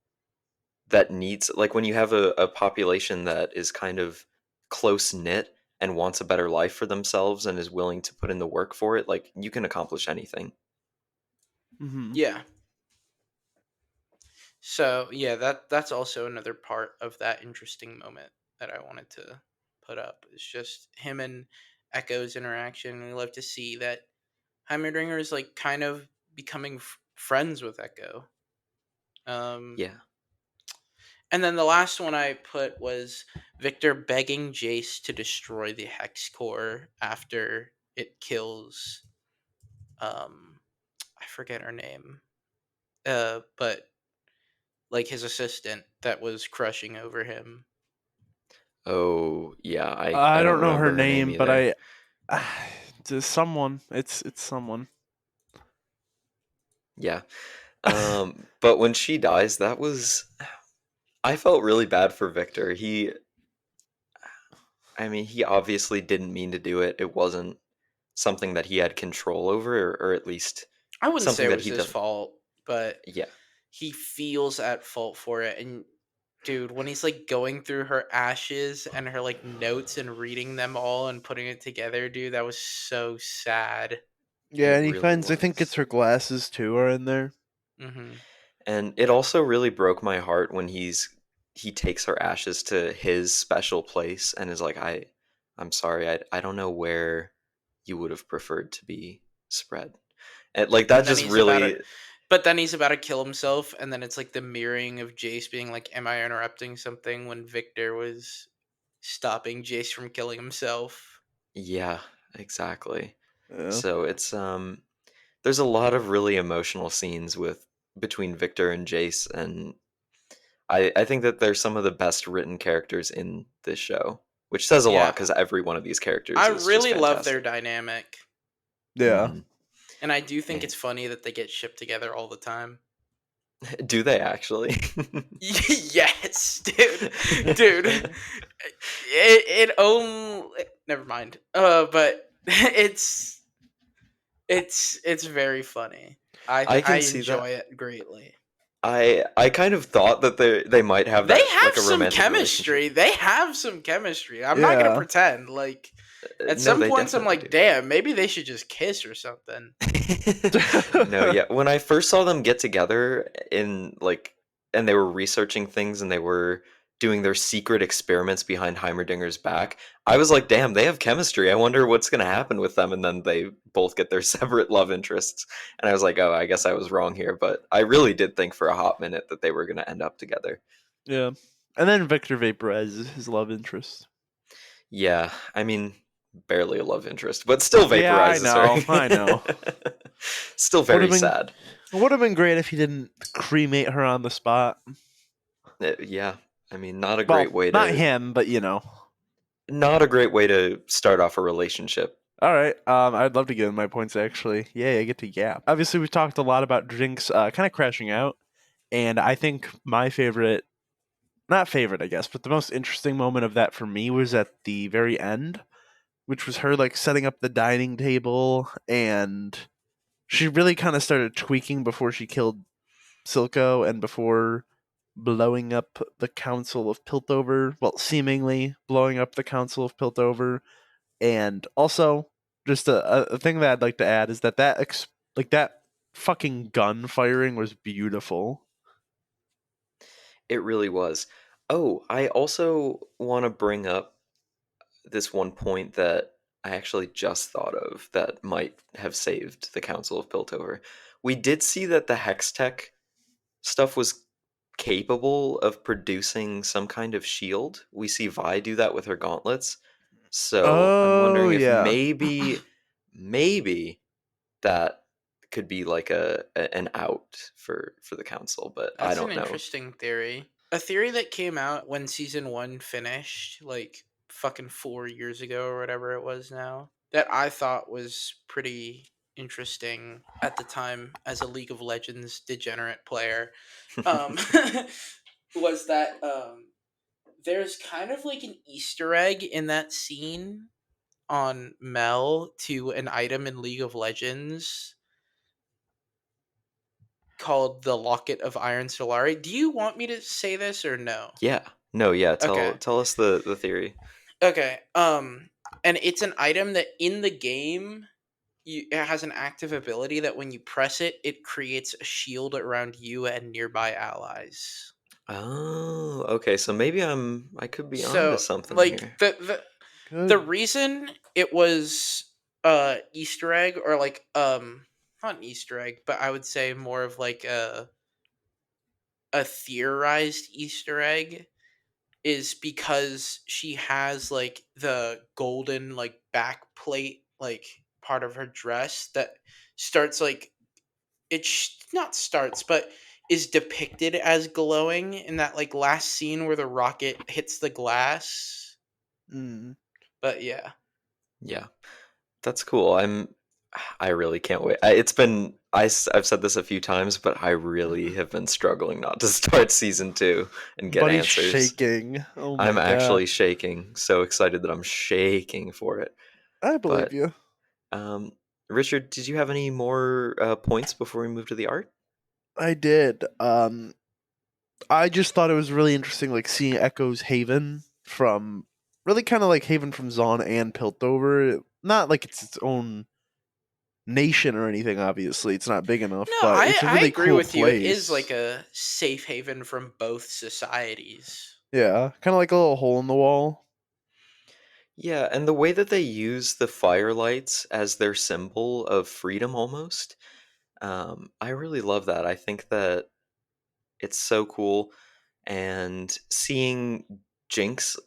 that needs like when you have a population that is kind of close knit and wants a better life for themselves and is willing to put in the work for it, like you can accomplish anything."
Mm-hmm.
Yeah. So yeah, that's also another part of that interesting moment that I wanted to put up. It's just him and Echo's interaction. We love to see that Heimerdinger is like kind of becoming friends with Echo. Um,
Yeah.
and then the last one I put was Victor begging Jace to destroy the hex core after it kills. Um, I forget her name. But like his assistant that was crushing over him.
Oh, yeah, I
I
don't
don't know her
remember her name
name, but
either.
it's someone. It's someone.
Yeah. But when she dies, that was I felt really bad for Victor. I mean, he obviously didn't mean to do it. It wasn't something that he had control over, or at least
I wouldn't say
something
it
that
was
he
his
doesn't.
fault, but
Yeah,
he feels at fault for it. And dude, when he's like going through her ashes and her like notes and reading them all and putting it together, dude, that was so sad.
Yeah,
it
and he
really
finds. I think it's
was.
her glasses too are in there.
Hmm.
And it also really broke my heart when he takes her ashes to his special place and is like, I'm sorry, I don't know where you would have preferred to be spread. And like that
And then
just
he's about to,
really,
but then he's about to kill himself, and then it's like the mirroring of Jace being like, "Am I interrupting something?" when Victor was stopping Jace from killing himself.
yeah, exactly.
Yeah.
So it's there's a lot of really emotional scenes with between Victor and Jace, and I think that they're some of the best written characters in this show, which says a lot
Yeah,
because every one of these
I
characters is just
really love their
fantastic.
dynamic,
Yeah.
Hmm.
and I do think
And
it's funny that they get shipped together all the time.
do they actually?
Yes, dude. It never mind. But it's very funny.
I
I
can see that.
enjoy it greatly.
I kind of thought that they might have
They
that
have
like a
some
romantic relationship.
chemistry. They have some chemistry. I'm not gonna
Yeah.
pretend. Like at
No,
some
they
points, I'm
definitely
like,
do.
damn, maybe they should just kiss or something.
No, yeah. When I first saw them get together in like, and they were researching things and they were doing their secret experiments behind Heimerdinger's back, I was like, damn, they have chemistry. I wonder what's going to happen with them. And then they both get their separate love interests. And I was like, oh, I guess I was wrong here. But I really did think for a hot minute that they were going to end up together.
Yeah. And then Victor Vaporize is his love interest.
Yeah, I mean, barely a love interest, but still
Yeah, I
vaporizes
know. I know.
her. Still
Would have
very
been
sad.
would have been great if he didn't cremate her on the spot.
Yeah, I mean, not a
Well,
great way
not
to
him, but
start off a relationship.
All right. I'd love to get in my points actually. Yeah, I get to yap. Obviously, we've talked a lot about Jinx kind of crashing out, and I think my favorite, not favorite, I guess, but the most interesting moment of that for me was at the very end, which was her like setting up the dining table, and she really kind of started tweaking before she killed Silco and before blowing up the Council of Piltover. Well, seemingly blowing up the Council of Piltover. And also, just a thing that I'd like to add is that like that fucking gun firing was beautiful.
It really was. Oh, I also want to bring up this one point that I actually just thought of that might have saved the Council of Piltover. We did see that the Hextech stuff was capable of producing some kind of shield. We see Vi do that with her gauntlets. So I'm
Oh
wondering if
yeah.
maybe that could be like an out for the council, but I
That's an
don't know.
interesting theory. A theory that came out when season one finished, like fucking 4 years ago or whatever it was now, that I thought was pretty interesting at the time as a League of Legends degenerate player, um, was that there's kind of like an Easter egg in that scene on Mel to an item in League of Legends called the Locket of Iron Solari. Do you want me to say this or no?
Yeah. No, yeah,
Okay.
tell us the theory.
Okay. And it's an item that in the game it has an active ability that when you press it, it creates a shield around you and nearby allies.
Oh, okay. So maybe I could be onto
So,
something
like
here.
the
Good.
reason it was Easter egg or like not an Easter egg, but I would say more of like a theorized Easter egg is because she has like the golden like back plate like part of her dress that starts like not starts but is depicted as glowing in that like last scene where the rocket hits the glass.
Mm.
But yeah.
Yeah. That's cool. I really can't wait. It's been I've said this a few times, but I really have been struggling not to start season 2 and get
Buddy's
answers.
shaking. Oh
I'm
my god.
actually shaking. So excited that I'm shaking for it.
I believe
But
you.
um Richard, did you have any more points before we move to the art?
I did. I just thought it was really interesting, like seeing Echo's Haven from really kind of like Haven from Zaun and Piltover. Not like it's its own nation or anything. Obviously, it's not big enough,
No,
but it's a
I
really
agree
cool
with you. It is like
place.
a safe haven from both societies.
Yeah, kind of like a little hole in the wall.
Yeah, and the way that they use the firelights as their symbol of freedom almost, I really love that. I think that it's so cool, and seeing Jinx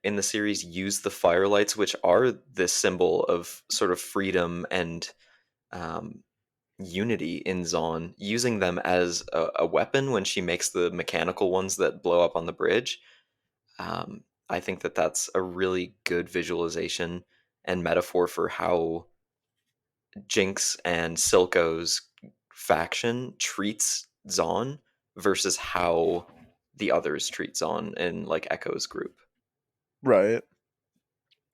in the series use the firelights, which are this symbol of sort of freedom and um, unity in Zaun, using them as a weapon when she makes the mechanical ones that blow up on the bridge. I think that that's a really good visualization and metaphor for how Jinx and Silco's faction treats Zaun versus how the others treat Zaun in like Echo's group.
Right.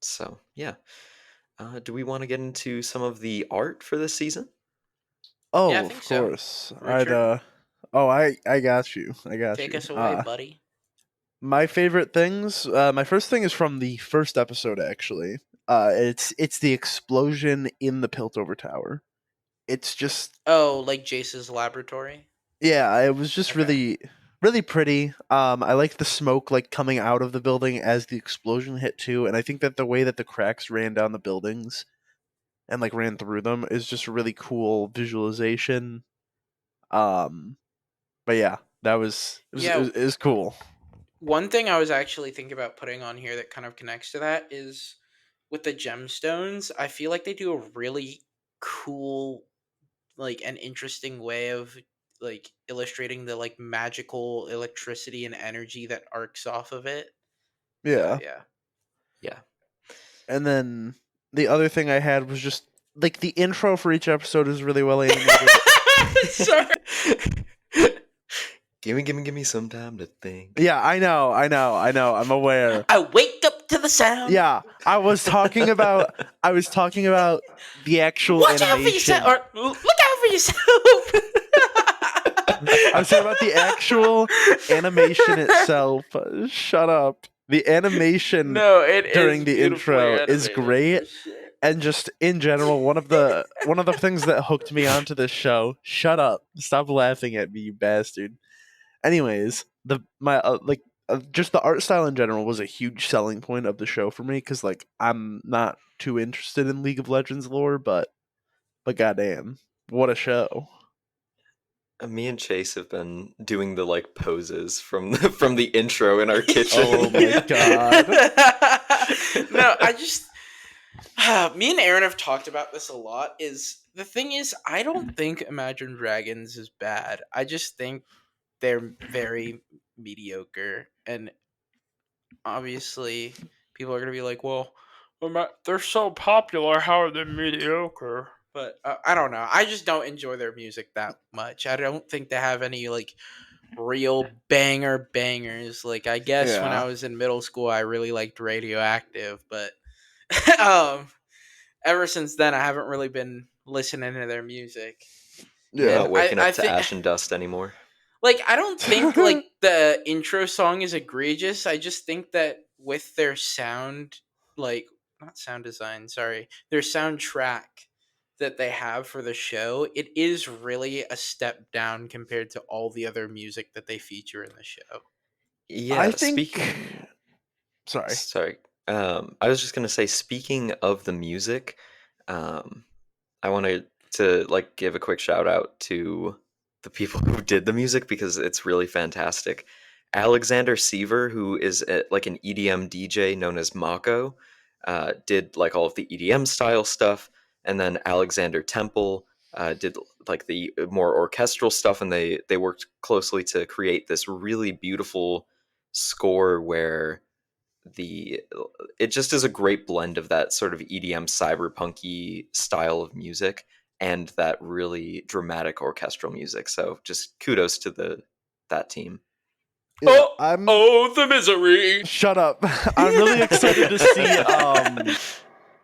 So yeah, do we want to get into some of the art for this season?
Yeah, I
Oh,
think
of
so.
course. I'd
Richard,
Oh, I got you. I got
take
you.
us away, buddy.
My favorite things. My first thing is from the first episode. Actually, it's the explosion in the Piltover Tower. It's just
Oh, like Jace's laboratory?
yeah. It was just
Okay.
really pretty. I like the smoke like coming out of the building as the explosion hit too, and I think that the way that the cracks ran down the buildings and like ran through them is just a really cool visualization. Um, but yeah, that was
Yeah,
it was cool.
one thing I was actually thinking about putting on here that kind of connects to that is with the gemstones, I feel like they do a really cool, like, an interesting way of like illustrating the like magical electricity and energy that arcs off of it. So
Yeah.
yeah.
Yeah.
And then the other thing I had was just like the intro for each episode is really well animated.
Sorry.
Give me some time to think.
Yeah, I know. I'm aware.
I wake up to the sound.
Yeah, I was talking about the actual
Watch out for yourself,
animation.
or look out for yourself.
I was talking about the actual animation itself. Shut up. The animation
No, it
during
is
the
beautifully
intro is
animated
great,
for sure.
and just in general, one of the things that hooked me onto this show. Shut up! Stop laughing at me, you bastard. Anyways, the my like just the art style in general was a huge selling point of the show for me because like I'm not too interested in League of Legends lore, but goddamn, what a show!
Me and Chase have been doing the like poses from from the intro in our kitchen.
Oh my
No,
god!
I just me and Aaron have talked about this a lot. Is the thing is, I don't think Imagine Dragons is bad. I just think they're very mediocre, and obviously, people are gonna be like, "Well, they're so popular. How are they mediocre?" But I don't know. I just don't enjoy their music that much. I don't think they have any like real banger bangers. Like I guess when I
Yeah,
was in middle school, I really liked Radioactive, but um, ever since then, I haven't really been listening to their music.
You're
yeah,
And
not waking
I
up to
think
ash and dust anymore.
like I don't think like the intro song is egregious. I just think that with their sound, like not sound design, sorry, their soundtrack that they have for the show, it is really a step down compared to all the other music that they feature in the show.
I
Yeah,
think.
speaking
Sorry.
sorry. I was just gonna say, speaking of the music, um, I wanted to like give a quick shout out to the people who did the music because it's really fantastic. Alexander Seaver, who is like an EDM DJ known as Mako, did like all of the EDM style stuff, and then Alexander Temple did like the more orchestral stuff, and they worked closely to create this really beautiful score where the it just is a great blend of that sort of EDM cyberpunky style of music and that really dramatic orchestral music. So just kudos to the that team.
Yeah,
Oh,
I'm.
oh, the misery.
Shut up! I'm really excited to see.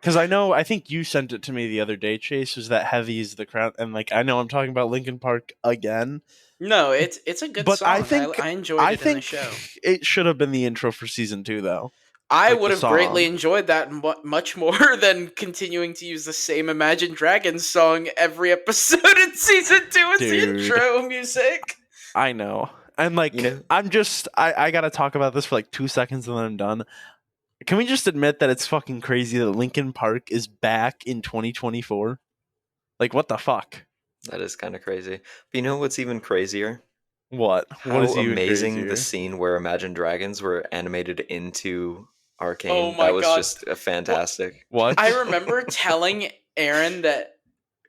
Because I think you sent it to me the other day, Chase. Was that "Heavy Is the Crown"? And like, I know I'm talking about Linkin Park again,
No, it's a good
but
song. I enjoyed
I
it in the
think
show.
it should have been the intro for season 2, though.
I
like
would
the
have greatly
song.
enjoyed that much more than continuing to use the same Imagine Dragons song every episode in season 2 as the
Dude,
intro music.
I know. And
You
like,
know,
I gotta talk about this for like 2 seconds and then I'm done. Can we just admit that it's fucking crazy that Linkin Park is back in 2024? Like, what the fuck?
that is kind of crazy. But you know what's even crazier?
What? What
How
is even
amazing the
crazier?
scene where Imagine Dragons were animated into
Oh
Arcane. That
my
was
god.
just a
Well,
fantastic.
I
What?
remember telling Aaron that,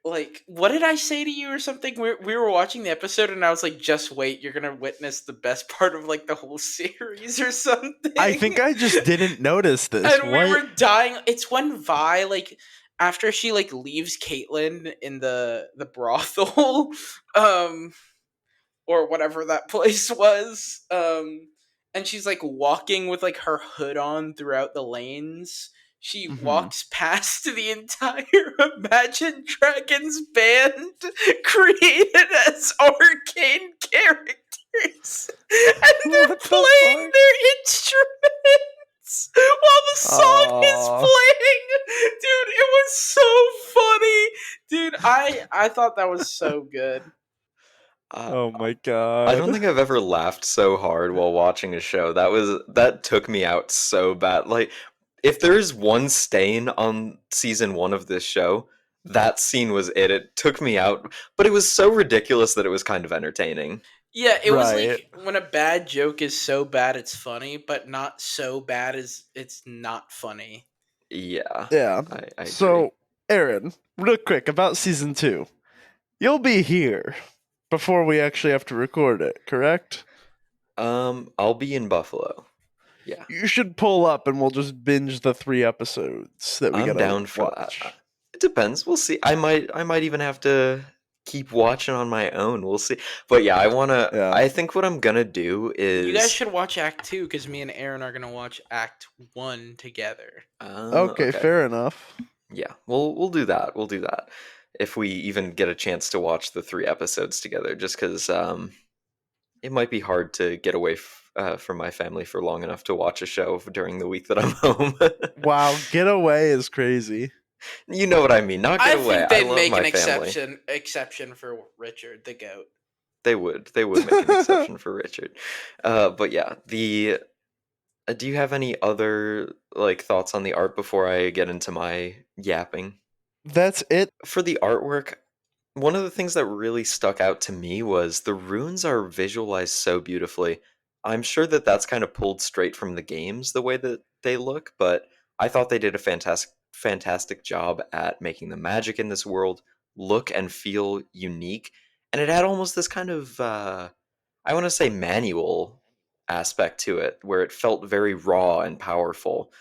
like, what did I say to you or something? We were watching the episode and I was like, just wait, you're gonna witness the best part of like the whole series or
I
something.
think I just didn't notice this.
And we
What?
were dying. It's when Vi, like, after she like leaves Caitlyn in the brothel, um, or whatever that place was, and she's like walking with like her hood on throughout the lanes. She
Hmm.
walks past the entire Imagine Dragons band created as Arcane characters, and they're
What the
playing
fuck?
their instruments while the song is
Oh,
playing. Dude, it was so funny. Dude, I thought that was so good.
Uh,
oh my
I don't
god.
think I've ever laughed so hard while watching a show. That took me out so bad. Like, if there's one stain on season 1 of this show, that scene was it. It took me out, but it was so ridiculous that it was kind of entertaining.
Yeah, it was
Right.
like when a bad joke is so bad it's funny, but not so bad as it's not funny.
Yeah,
Yeah.
I agree.
So, Aaron, real quick about season 2. You'll be here before we actually have to record it, correct?
I'll be in Buffalo. Yeah,
You should pull up and we'll just binge the 3 episodes that we
I'm
gotta
down for that.
watch.
It depends. We'll see. I might even have to keep watching on my own. We'll see. But yeah,
Yeah.
I think what I'm gonna do
You guys
is
should watch Act 2 because me and Aaron are going to watch Act 1 together.
Okay,
okay.
fair enough.
Yeah, we'll do that. We'll do that. If we even get a chance to watch the 3 episodes together, just because it might be hard to get away from my family for long enough to watch a show during the week that I'm home.
Wow, Getaway is crazy.
You know what I mean? Not get
I
away.
think
I
they'd
love
make
my
an
family.
exception for Richard the goat.
They would make an exception for Richard. But yeah, the do you have any other like thoughts on the art before I get into my yapping?
That's it.
For the artwork, one of the things that really stuck out to me was the runes are visualized so beautifully. I'm sure that that's kind of pulled straight from the games the way that they look, but I thought they did a fantastic job at making the magic in this world look and feel unique. And it had almost this kind of I want to say manual aspect to it where it felt very raw and powerful.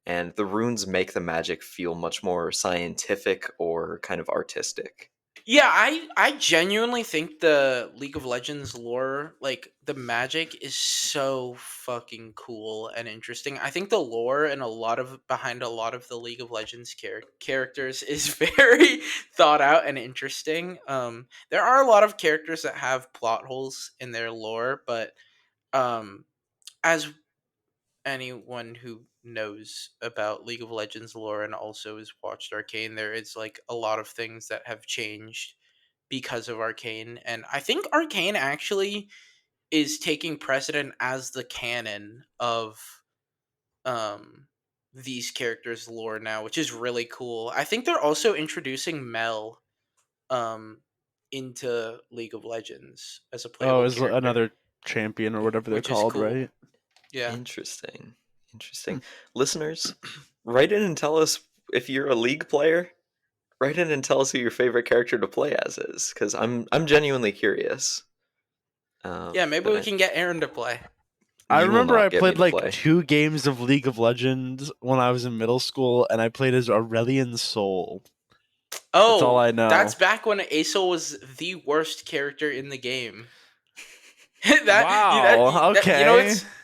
And the runes make the magic feel much more scientific or kind of artistic.
Yeah, I genuinely think the League of Legends lore, like the magic is so fucking cool and interesting. I think the lore and behind a lot of the League of Legends characters is very thought out and interesting. There are a lot of characters that have plot holes in their lore, but um as anyone who knows about League of Legends lore and also has watched Arcane, there is like a lot of things that have changed because of Arcane. And I think Arcane actually is taking precedent as the canon of um these characters' lore now, which is really cool. I think they're also introducing Mel um into League of Legends as a
Oh,
playable
is
character,
another champion or whatever they're
which is
called,
cool.
right?
Yeah.
Interesting.
Hmm.
Interesting. Listeners, write in and tell us if you're a league player. Write in and tell us who your favorite character to play as is, because I'm genuinely curious.
Yeah, maybe
But
we can get Aaron to play.
I
you will
remember I
not get me
played
to
like
play.
2 games of League of Legends when I was in middle school, and I played as Aurelion Sol. That's all
Oh,
I
that's
know.
back when Aesol was the worst character in the game.
Wow. Okay.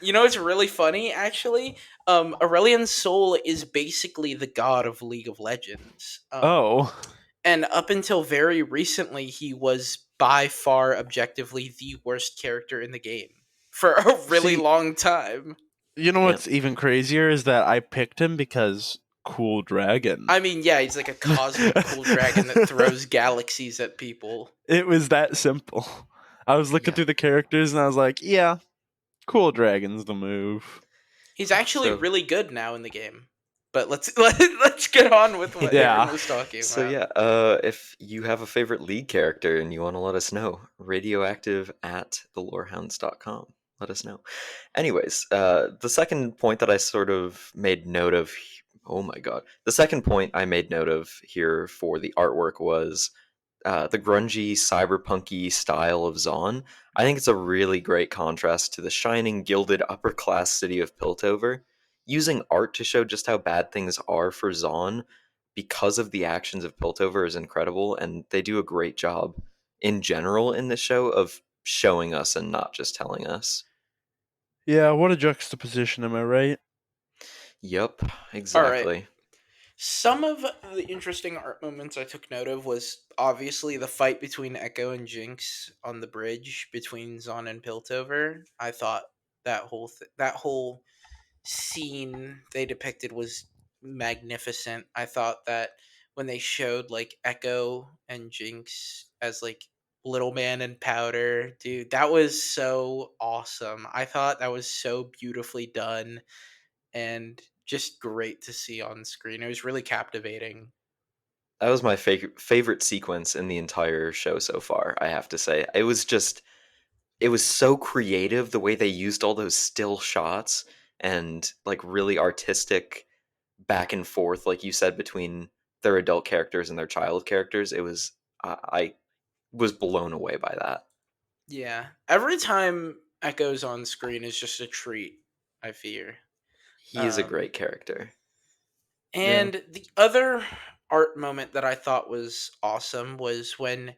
It's really funny actually. Aurelion Sol is basically the god of League of Legends.
Oh.
And up until very recently, he was by far objectively the worst character in the game for a really
See,
long time.
You know
Yeah.
what's even crazier is that I picked him because cool dragon.
I mean, yeah, he's like a cosmic cool dragon that throws galaxies at people.
It was that simple. I was looking
Yeah.
through the characters and I was like, yeah, cool dragon's the move.
He's actually
So
really good now in the game. But let's get on with what Aaron
Yeah.
was talking
So
about.
yeah, if you have a favorite lead character and you want to let us know, radioactive at thelorehounds.com. Let us know. Anyways, the second point that I sort of made note of, oh my god, the second point I made note of here for the artwork was the grungy, cyberpunky style of Zaun. I think it's a really great contrast to the shining, gilded, upper class city of Piltover. Using art to show just how bad things are for Zaun because of the actions of Piltover is incredible, and they do a great job in general in this show of showing us and not just telling us.
Yeah, what a juxtaposition, am I right?
Yup,
All right.
exactly.
Some of the interesting art moments I took note of was obviously the fight between Echo and Jinx on the bridge between Zaun and Piltover. I thought that whole scene they depicted was magnificent. I thought that when they showed like Echo and Jinx as like Little Man and Powder, dude, that was so awesome. I thought that was so beautifully done and just great to see on screen. It was really captivating.
That was my favorite sequence in the entire show so far, I have to say. It was so creative the way they used all those still shots and like really artistic back and forth, like you said, between their adult characters and their child characters. I was blown away by that.
Yeah. Every time Echo's on screen is just a treat, I fear.
He is a
Um
great character.
Yeah.
and the other art moment that I thought was awesome was when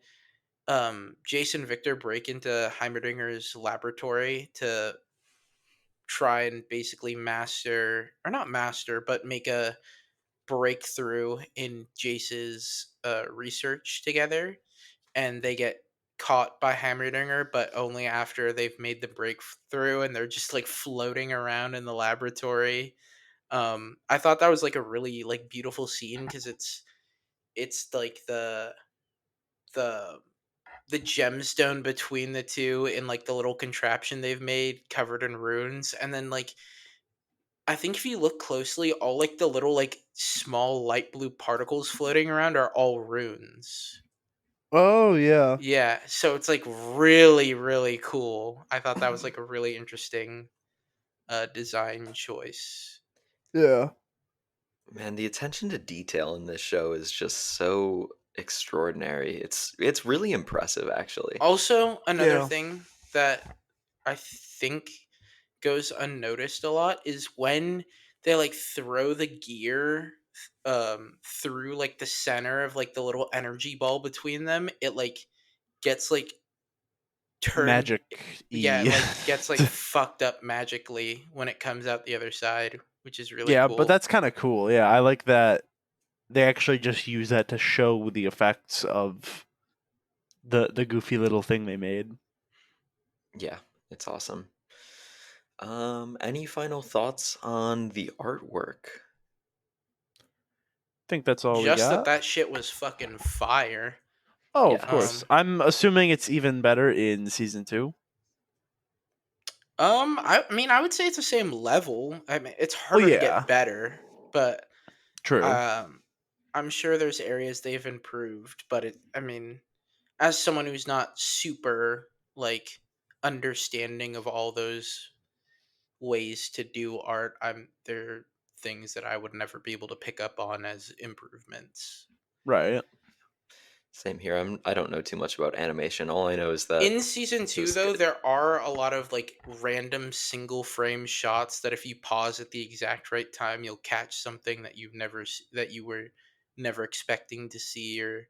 Jason Victor break into Heimerdinger's laboratory to try and basically master, or not master, but make a breakthrough in Jace's research together, and they get caught by Hammerdinger, but only after they've made the breakthrough, and they're just like floating around in the laboratory. I thought that was like a really like beautiful scene because it's like the the gemstone between the two in like the little contraption they've made covered in runes, and then like I think if you look closely, all like the little like small light blue particles floating around are all runes.
Oh, yeah.
Yeah, so it's like really really cool. I thought that was like a really interesting design choice.
Yeah.
Man, the attention to detail in this show is just so extraordinary. It's really impressive actually.
Also, another
Yeah.
thing that I think goes unnoticed a lot is when they like throw the gear through like the center of like the little energy ball between them, it like gets like turned,
Magic
yeah, it
E.
like gets like fucked up magically when it comes out the other side, which is really
Yeah, but
cool.
that's kind of cool. Yeah, I like that they actually just use that to show the effects of the goofy little thing they made. I
Yeah, it's awesome. Any final thoughts on the artwork?
think that's all we
Just that
got.
that shit was fucking fire.
Oh, of course.
Yes.
Um
I'm assuming it's even better in season 2.
I mean I would say it's the same level. I mean it's
Well,
harder to
yeah.
get better, but
True.
um I'm sure there's areas they've improved, but I mean, as someone who's not super like understanding of all those ways to do art, there are things that I would never be able to pick up on as improvements.
Right.
Same here. I don't know too much about animation. All I know is that
In season
it
2
was
though,
good.
there are a lot of like random single frame shots that if you pause at the exact right time, you'll catch something that that you were never expecting to see, or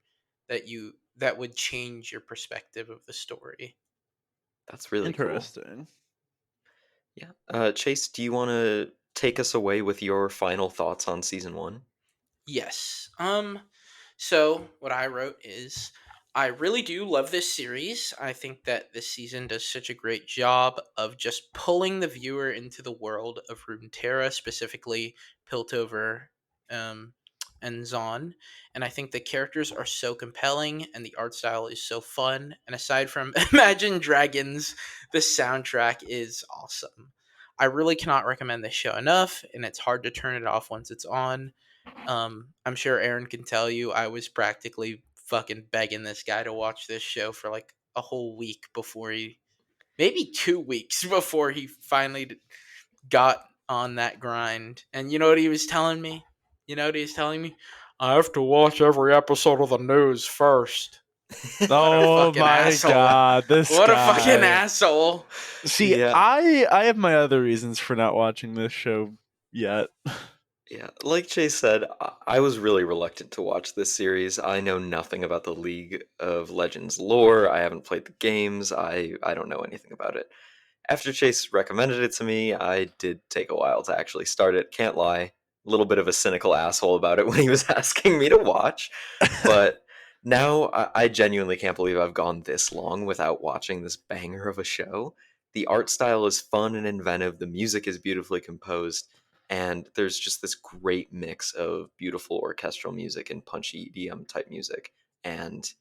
that would change your perspective of the story.
That's really cool.
Interesting.
Yeah. Chase, do you want to take us away with your final thoughts on season one?
Yes. So what I wrote is I really do love this series. I think that this season does such a great job of just pulling the viewer into the world of Runeterra, specifically Piltover um, and Zaun. And I think the characters are so compelling and the art style is so fun. And aside from Imagine Dragons, the soundtrack is awesome. I really cannot recommend this show enough, and it's hard to turn it off once it's on. I'm sure Aaron can tell you I was practically fucking begging this guy to watch this show for like a whole week before maybe 2 weeks before he finally got on that grind. And you know what he was telling me? You know what he was telling me? I have to watch every episode of the news first. What a
Oh
fucking
my
asshole.
god, this
What a fucking
guy.
asshole.
See,
Yeah,
I have my other reasons for not watching this show yet.
yeah. Like Chase said, I was really reluctant to watch this series. I know nothing about the League of Legends lore. I haven't played the games. I don't know anything about it. After Chase recommended it to me, I did take a while to actually start it. Can't lie. A little bit of a cynical asshole about it when he was asking me to watch. But now I genuinely can't believe I've gone this long without watching this banger of a show. The art style is fun and inventive, the music is beautifully composed, and there's just this great mix of beautiful orchestral music and punchy EDM type music. And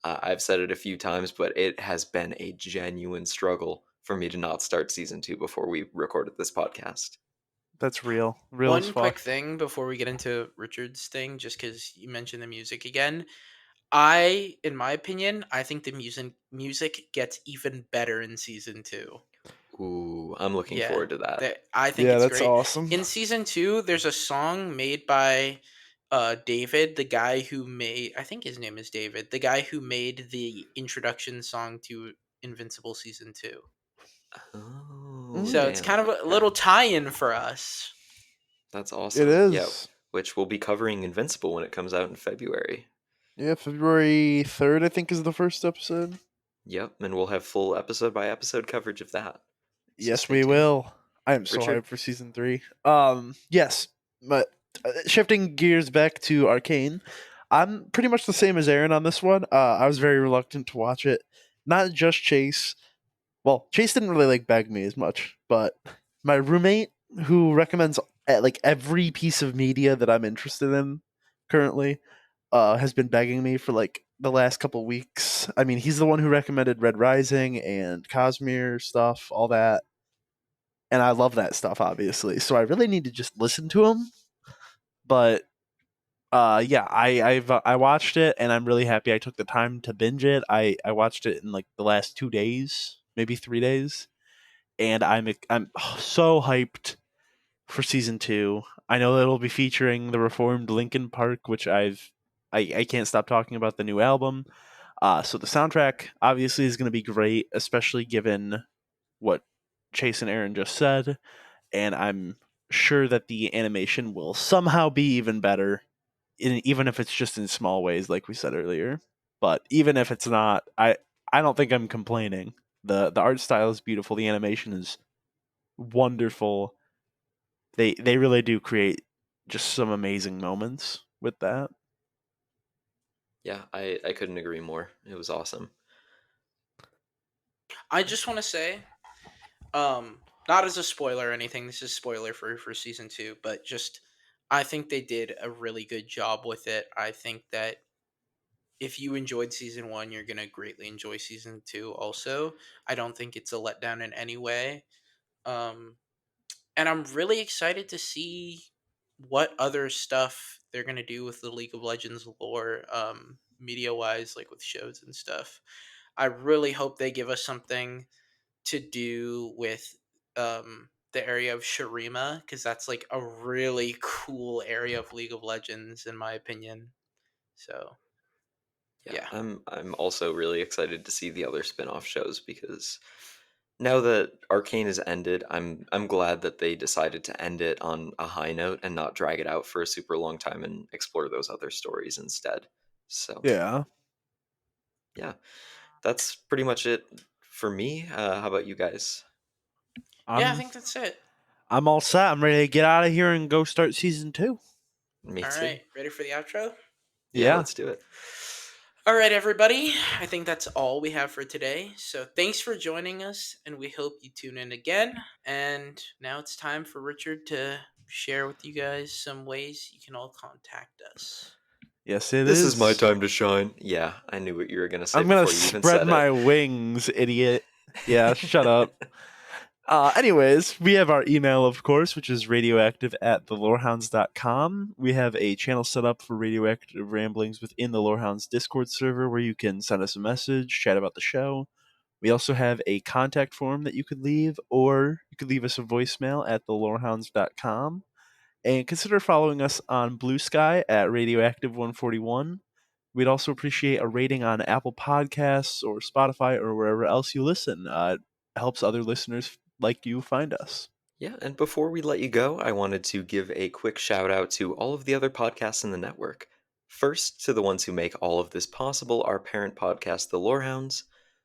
I've said it a few times, but it has been a genuine struggle for me to not start season 2 before we recorded this podcast.
That's real as
One quick
fuck.
thing before we get into Richard's thing, just because you mentioned the music again. In my opinion, I think the music gets even better in season two.
Ooh, I'm looking
Yeah,
forward to that.
I think
Yeah,
it's
that's
great.
awesome.
In season two, there's a song made by David, the guy who made, I think his name is David, the guy who made the introduction song to Invincible season two.
Oh,
So
Mm,
it's
damn.
kind of a
Okay.
little tie-in for us.
That's
it
awesome. Yeah,
is.
which we'll be covering Invincible when it comes out in February.
Yeah, February 3rd, I think, is the first episode.
Yep, and we'll have full episode by episode coverage of that. So
Yes,
stay
we
tuned.
will. I am so
Richard?
hyped for season 3. Yes, but shifting gears back to Arcane, I'm pretty much the same as Aaron on this one. I was very reluctant to watch it. Not just Chase. Well, Chase didn't really like beg me as much, but my roommate, who recommends like every piece of media that I'm interested in currently, has been begging me for like the last couple weeks. I mean, he's the one who recommended Red Rising and Cosmere stuff, all that, and I love that stuff, obviously. So I really need to just listen to him. But yeah, I watched it, and I'm really happy I took the time to binge it. I watched it in like the last 2 days, maybe 3 days, and I'm so hyped for season 2. I know that it'll be featuring the reformed Linkin Park, which I can't stop talking about the new album. So the soundtrack obviously is going to be great, especially given what Chase and Aaron just said, and I'm sure that the animation will somehow be even better, even if it's just in small ways, like we said earlier. But even if it's not, I don't think I'm complaining. The art style is beautiful. The animation is wonderful. They really do create just some amazing moments with that.
Yeah, I couldn't agree more. It was awesome.
I just want to say, not as a spoiler or anything, this is spoiler for season two, but just I think they did a really good job with it. I think that if you enjoyed season one, you're gonna greatly enjoy season two. Also, I don't think it's a letdown in any way. Um, and I'm really excited to see what other stuff they're gonna do with the League of Legends lore, media wise, like with shows and stuff. I really hope they give us something to do with the area of Shurima, because that's like a really cool area of League of Legends, in my opinion. So
Yeah,
yeah.
I'm also really excited to see the other spin-off shows because now that Arcane has ended, I'm glad that they decided to end it on a high note and not drag it out for a super long time and explore those other stories instead. So,
Yeah.
yeah, that's pretty much it for me. How about you guys?
Yeah, I
I'm
think that's it.
I'm all set. I'm ready to get out of here and go start season 2.
Me
All
too.
right, ready for the outro?
Yeah,
Yeah.
let's do it.
All right, everybody. I think that's all we have for today. So thanks for joining us, and we hope you tune in again. And now it's time for Richard to share with you guys some ways you can all contact us.
Yes, it
This is my
is.
time to shine. Yeah, I knew what you were going to say
I'm gonna
before you even
spread
said it.
my wings, idiot. Yeah, shut up. Anyways, we have our email, of course, which is radioactive@thelorehounds.com. We have a channel set up for Radioactive Ramblings within the Lorehounds Discord server where you can send us a message, chat about the show. We also have a contact form that you could leave, or you could leave us a voicemail at thelorehounds.com. And consider following us on Blue Sky at Radioactive141. We'd also appreciate a rating on Apple Podcasts or Spotify or wherever else you listen. It helps other listeners like you find us.
Yeah, and before we let you go, I wanted to give a quick shout out to all of the other podcasts in the network. First, to the ones who make all of this possible, our parent podcast, The Lorehounds.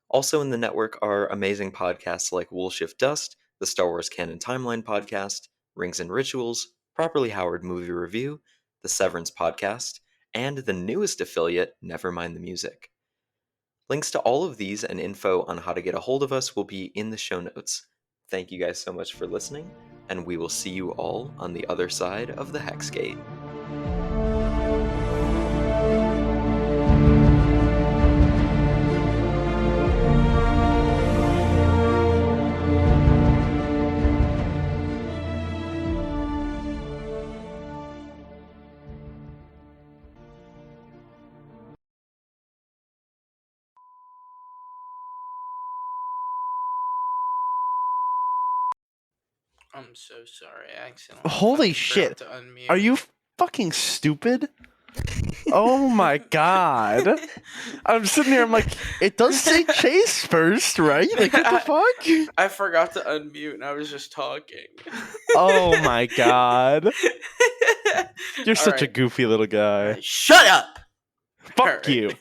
Also in the network are amazing podcasts like Woolshift Dust, the Star Wars Canon Timeline podcast, Rings and Rituals, Properly Howard Movie Review, the Severance podcast, and the newest affiliate, Nevermind the Music. Links to all of these and info on how to get a hold of us will be in the show notes. Thank you guys so much for listening, and we will see you all on the other side of the Hex Gate.
I'm so sorry. I accidentally
Holy
fucking forgot
shit.
to unmute.
Are you fucking stupid? Oh my god. I'm sitting here, I'm like, it does say Chase first, right? Like, what the fuck?
I forgot to unmute and I was just talking.
Oh my god. You're
All
such a
right.
goofy little
All
guy.
right. Shut up. All
Fuck
right.
you.